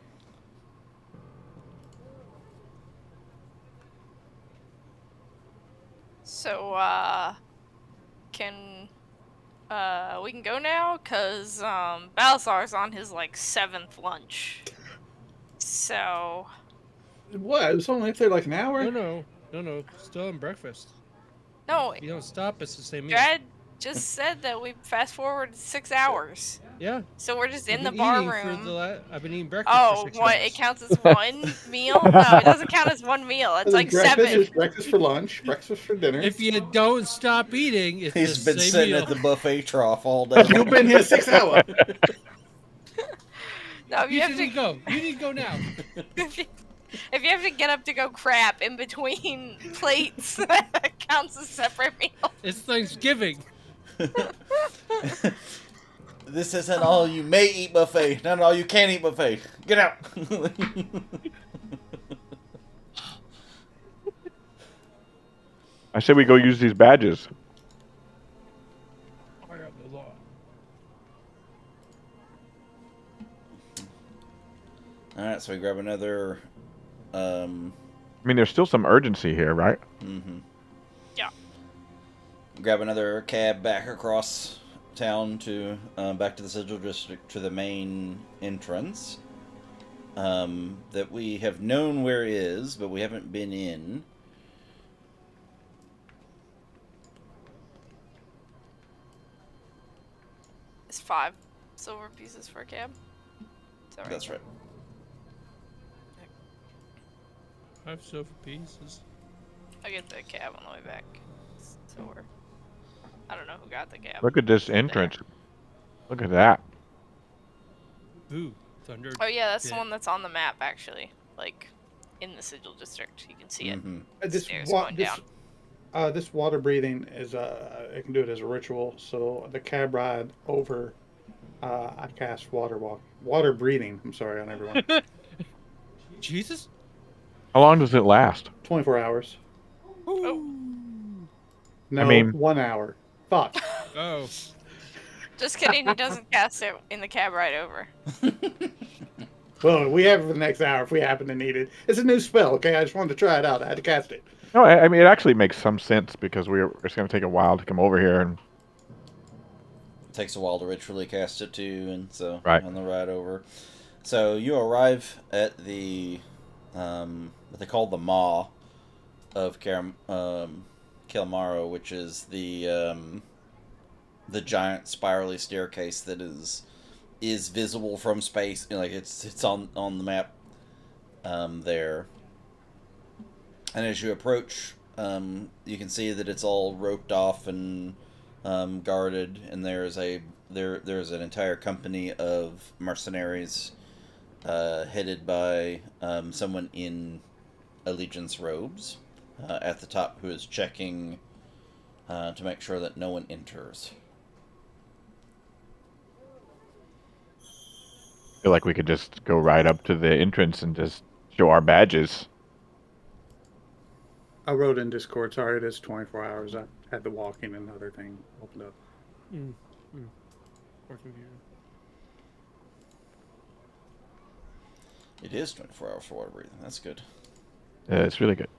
So, can we can go now? Cause Balasar's on his like 7th lunch. So What? It was only up there like an hour? No. Still on breakfast. no, You don't stop. It's the same meal. Dad just said that we fast forward 6 hours. Yeah. So we're just in I've the been bar eating for room. I've been eating breakfast Oh, for 6 what? hours. It counts as one meal? No, it doesn't count as one meal. It's And then like breakfast 7. is breakfast for lunch, breakfast for dinner. If you don't stop eating, it's He's the been same sitting meal. at the buffet trough all day. You've been here 6 hours. No, You need to go. You need to go now. if you have to get up to go crap in between plates, that counts as separate meal. It's Thanksgiving. This isn't all you may eat buffet, not all you can eat buffet. Get out. I said we go use these badges. I got the law. All right, so we grab another. I mean, there's still some urgency here, right? Yeah. Grab another cab back across town to back to the Sigil District to the main entrance. That we have known where is, but we haven't been in. It's 5 silver pieces for a cab. Is that right? That's right. 5 silver pieces. I get the cab on the way back. So I don't know who got the cab. Look at this entrance. Look at that. Ooh, thunder. Oh yeah, that's the pit. one that's on the map actually. Like in the Sigil District, you can see it. This Stairs wa- going this down. this water breathing is I can do it as a ritual. So the cab ride over, I cast water breathing. I'm sorry on everyone. Jesus. How long does it last? 24 hours. Oh. No, I mean- 1 hour. Fuck. Oh. Just kidding, he doesn't cast it in the cab ride over. Well, we have it for the next hour if we happen to need it. It's a new spell, okay? I just wanted to try it out. I had to cast it. No, I mean it actually makes some sense because it's going to take a while to come over here, and It takes a while to ritually cast it too, and so Right. on the ride over. So you arrive at the what they call the Maw of Kelmaro, which is the giant spirally staircase that is visible from space. You know, like it's on the map there. And as you approach, you can see that it's all roped off and guarded, and there's an entire company of mercenaries headed by someone in allegiance robes at the top who is checking to make sure that no one enters. I feel like we could just go right up to the entrance and just show our badges. I wrote in Discord, sorry, it is 24 hours. I had the walking and other thing opened up. Poor computer. It is 24 hours for water breathing. That's good. It's really good.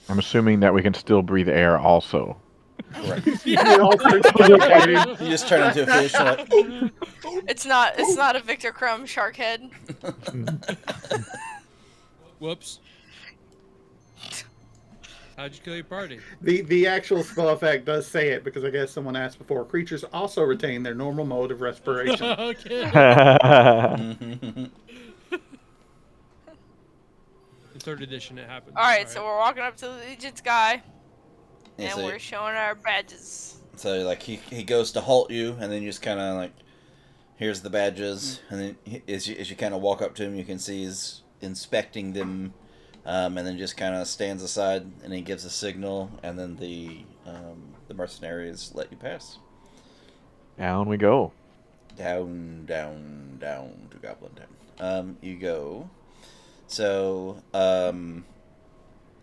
I'm assuming that we can still breathe air also. Correct. We all start suffocating. You just turn into a fish. Like, It's not a Victor Crumb shark head. Whoops. How'd you kill your party? The actual spell effect does say it because I guess someone asked before. Creatures also retain their normal mode of respiration. Okay. In 3rd edition, it happens. Alright, so we're walking up to the Legion's guy, yeah, and so, we're showing our badges. so like he goes to halt you, and then you just kind of like, here's the badges, and then as you kind of walk up to him, you can see he's inspecting them, and then just kind of stands aside, and he gives a signal, and then the mercenaries let you pass. Down we go. Down to Goblin Town. You go. So,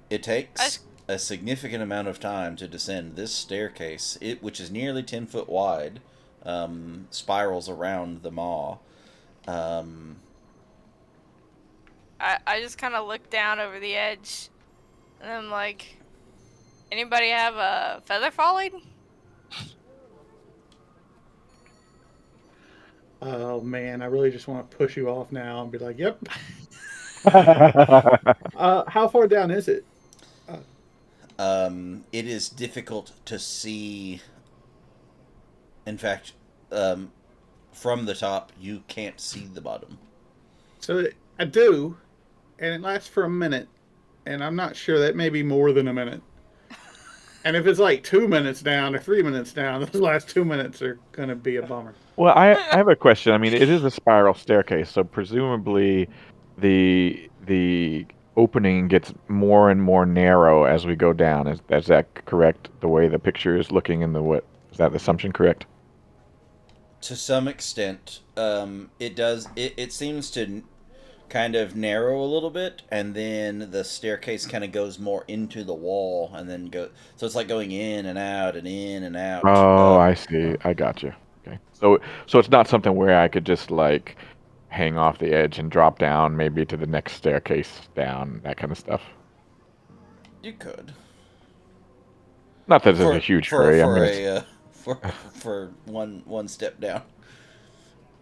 it takes a significant amount of time to descend this staircase, which is nearly 10 foot wide, spirals around the maw. I just kind of look down over the edge, and I'm like, anybody have a feather falling? Oh man, I really just want to push you off now and be like, "Yep." How far down is it? It is difficult to see. In fact, from the top, you can't see the bottom. So I do, and it lasts for a minute, and I'm not sure that may be more than a minute. And if it's like 2 minutes down or 3 minutes down, those last 2 minutes are gonna be a bummer. Well, I have a question. I mean, it is a spiral staircase, so presumably the opening gets more and more narrow as we go down. Is that correct? The way the picture is looking in the what is that assumption correct? To some extent, it does. It seems to kind of narrow a little bit, and then the staircase kind of goes more into the wall, and then go. So it's like going in and out and in and out. Oh, I see. I got you. Okay. So it's not something where I could just like hang off the edge and drop down maybe to the next staircase down, that kind of stuff. You could Not that there's a huge hurry. I'm for gonna a for one step down.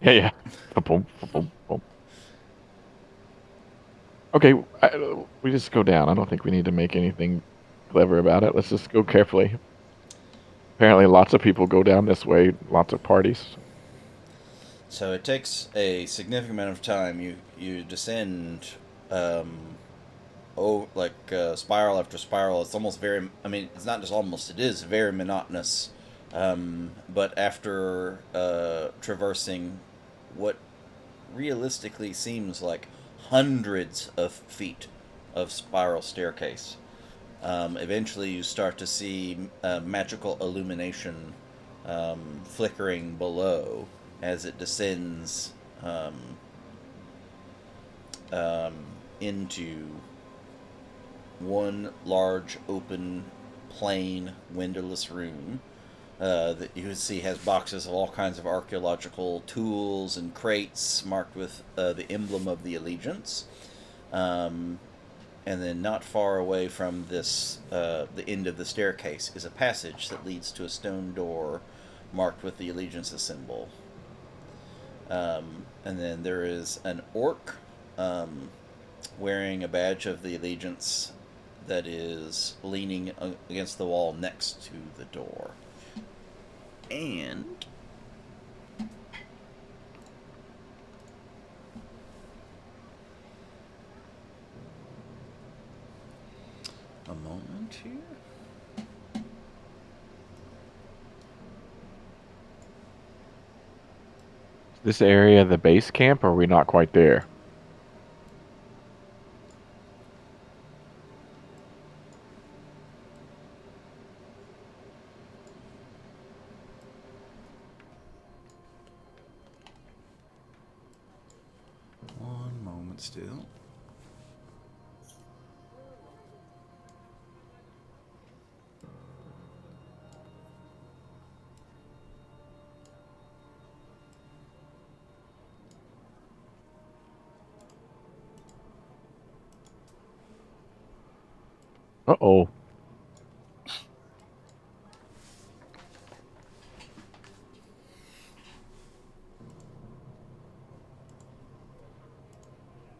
yeah, yeah. Boom, boom, boom. Okay, we just go down. I don't think we need to make anything clever about it. Let's just go carefully. Apparently, lots of people go down this way. Lots of parties. So it takes a significant amount of time. You descend, spiral after spiral. It's almost very. I mean, it's not just almost. It is very monotonous. But after traversing what realistically seems like hundreds of feet of spiral staircase, eventually you start to see magical illumination flickering below as it descends um, um, into one large open plain windowless room that you can see has boxes of all kinds of archaeological tools and crates marked with the emblem of the Allegiance. Um, and then not far away from this, the end of the staircase, is a passage that leads to a stone door marked with the Allegiance's symbol. And then there is an orc wearing a badge of the Allegiance that is leaning against the wall next to the door. And a moment here. This area the base camp, or are we not quite there? One moment still. Uh-oh.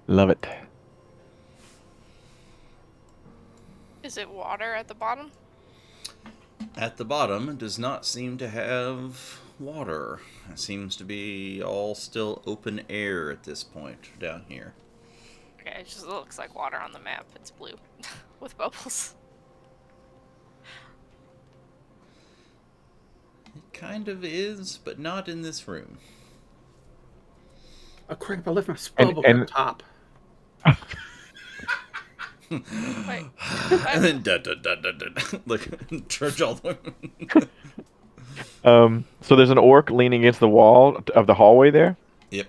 Love it. Is it water at the bottom? At the bottom does not seem to have water. It seems to be all still open air at this point down here. Okay, it just looks like water on the map. It's blue with bubbles. It kind of is, but not in this room. Oh crap! I left my spell book And up top. Wait, And then dun dun dun dun dun. Like church all the so there's an orc leaning against the wall of the hallway there. Yep.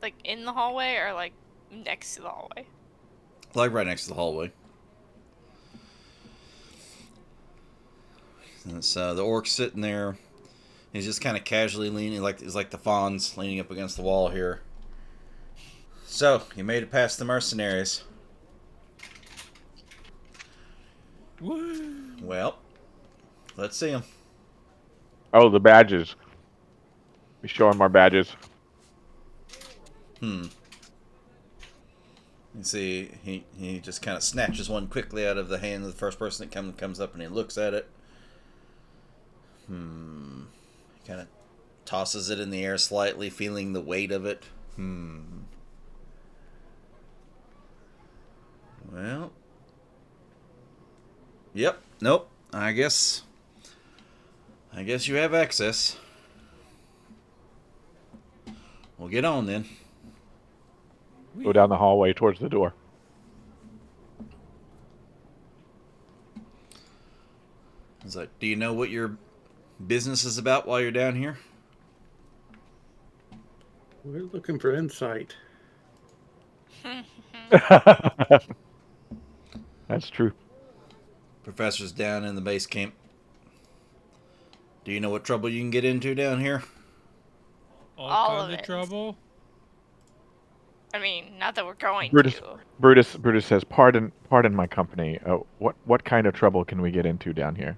like in the hallway or like next to the hallway? Like right next to the hallway. And so the orc's sitting there. He's just kind of casually leaning, like he's like the fawns leaning up against the wall here. So you made it past the mercenaries. Woo. Well, let's see them. Oh, the badges. We show him our badges. You see, he just kind of snatches one quickly out of the hand of the first person that comes up, and he looks at it. He kind of tosses it in the air slightly, feeling the weight of it. Well, Yep. Nope. I guess you have access. Well, get on then. Go down the hallway towards the door. It's like, do you know what your business is about while you're down here? We're looking for insight. That's true. Professor's down in the base camp. Do you know what trouble you can get into down here? All kinds of of it. trouble. I mean, not that we're going Brutus, to. Brutus says, "Pardon my company. What kind of trouble can we get into down here?"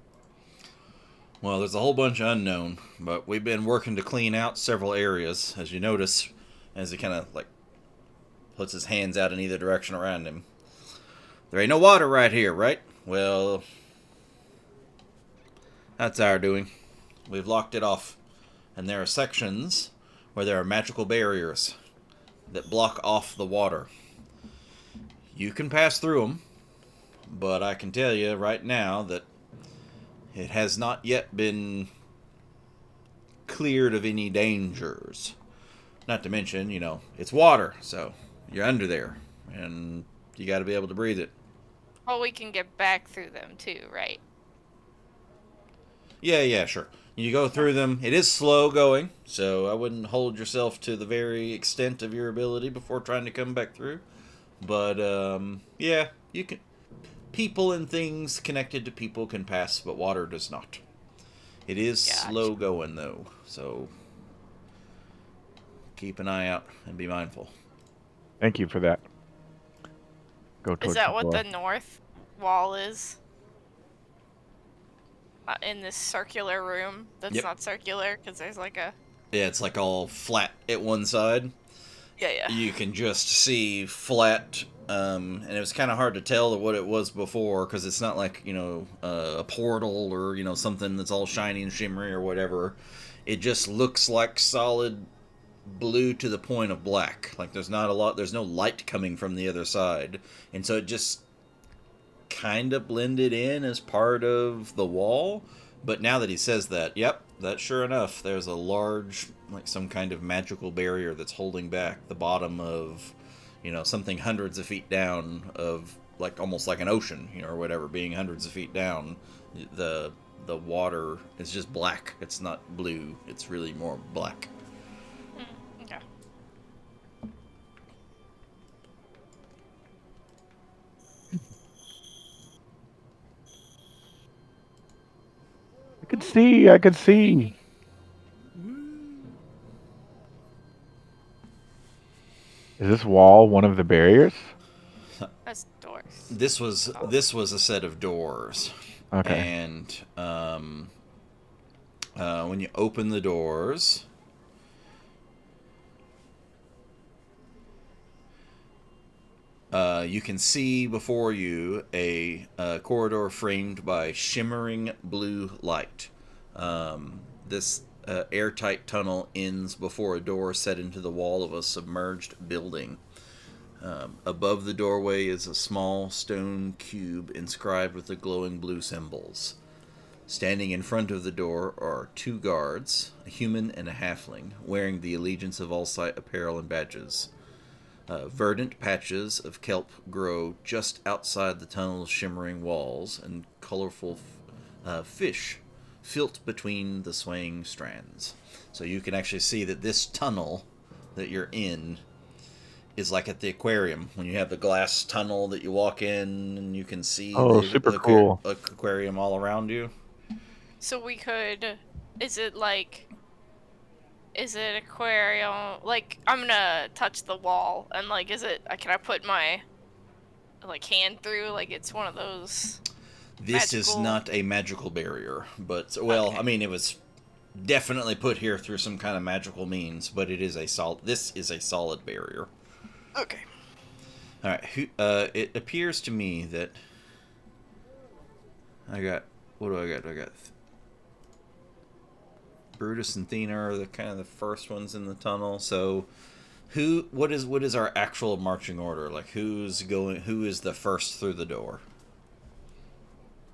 Well, there's a whole bunch unknown, but we've been working to clean out several areas, as you notice, as he kind of like puts his hands out in either direction around him. There ain't no water right here, right? Well, that's our doing. We've locked it off, and there are sections where there are magical barriers that block off the water. You can pass through them, but I can tell you right now that it has not yet been cleared of any dangers. Not to mention, it's water, so you're under there, and you got to be able to breathe it. Well, we can get back through them too, right? Yeah, sure. You go through them. It is slow going, so I wouldn't hold yourself to the very extent of your ability before trying to come back through. But, yeah, you can. People and things connected to people can pass, but water does not. It is slow going, though, so keep an eye out and be mindful. Thank you for that. Go towards Is that the what door. the north wall is? In this circular room that's Yep. not circular, because there's like a... Yeah, it's like all flat at one side. Yeah. You can just see flat, and it was kind of hard to tell what it was before, because it's not like, a portal or, something that's all shiny and shimmery or whatever. It just looks like solid blue to the point of black. Like there's no light coming from the other side. And so it just kind of blended in as part of the wall. But now that he says that, yep, that's sure enough. There's a large, like some kind of magical barrier that's holding back the bottom of, something hundreds of feet down of, like almost like an ocean, or whatever, being hundreds of feet down. The water is just black. It's not blue. It's really more black. Okay. I could see. Is this wall one of the barriers? That's doors. This was a set of doors. Okay. And when you open the doors, you can see before you a corridor framed by shimmering blue light. This airtight tunnel ends before a door set into the wall of a submerged building. Above the doorway is a small stone cube inscribed with the glowing blue symbols. Standing in front of the door are two guards, a human and a halfling, wearing the allegiance of Allsight apparel and badges. Verdant patches of kelp grow just outside the tunnel's shimmering walls, and colorful fish filt between the swaying strands. So you can actually see that this tunnel that you're in is like at the aquarium, when you have the glass tunnel that you walk in and you can see Super cool. aquarium all around you. So we could... Is it aquarium? Like, I'm gonna touch the wall, and like, can I put my hand through? Like, it's one of those. This magical... is not a magical barrier, but okay. I mean, it was definitely put here through some kind of magical means, but it is this is a solid barrier. Okay. All right. It appears to me that I got. What do I got? I got Brutus and Thena are the kind of the first ones in the tunnel. So, what is our actual marching order? Like, who is the first through the door?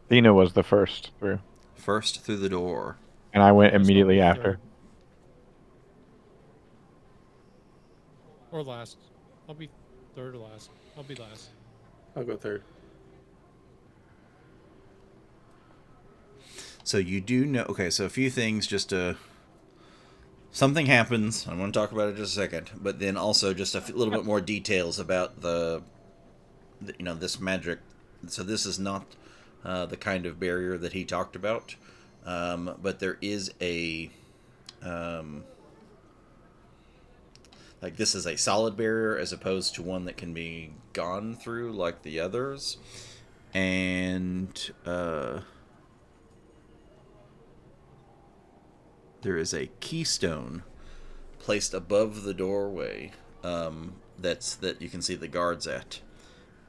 Athena was the first through, First through the door. and I went Yes, I'll immediately be after. third. Or last. I'll be third or last. I'll be last. I'll go third. So you do know. Okay, so a few things just to. Something happens. I'm going to talk about it in just a second, but then also just a little bit more details about this magic. So this is not the kind of barrier that he talked about, but there is a like this is a solid barrier as opposed to one that can be gone through like the others, and there is a keystone placed above the doorway that you can see the guards at,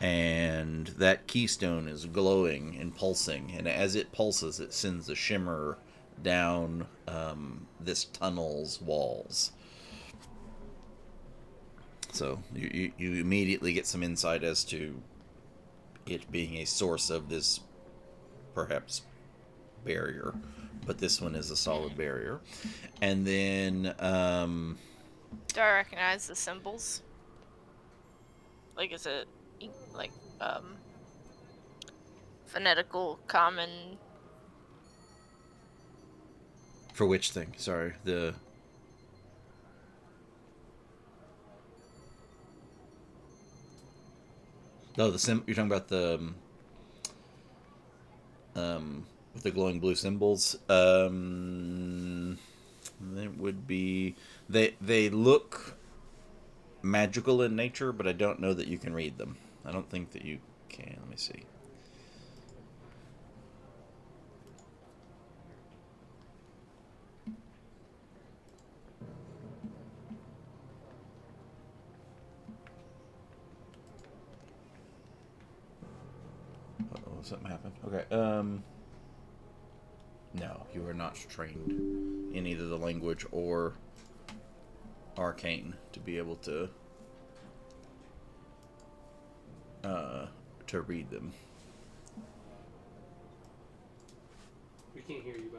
and that keystone is glowing and pulsing, and as it pulses it sends a shimmer down this tunnel's walls. So you immediately get some insight as to it being a source of this perhaps barrier, but this one is a solid barrier. And then Do I recognize the symbols? Like, is it like phonetical common? for which thing? Sorry, the no, you're talking about the with the glowing blue symbols. It would be they look magical in nature, but I don't know that you can read them. I don't think that you can. Let me see. Uh-oh, something happened. Okay. No, you are not trained in either the language or arcane to be able to read them. We can't hear you.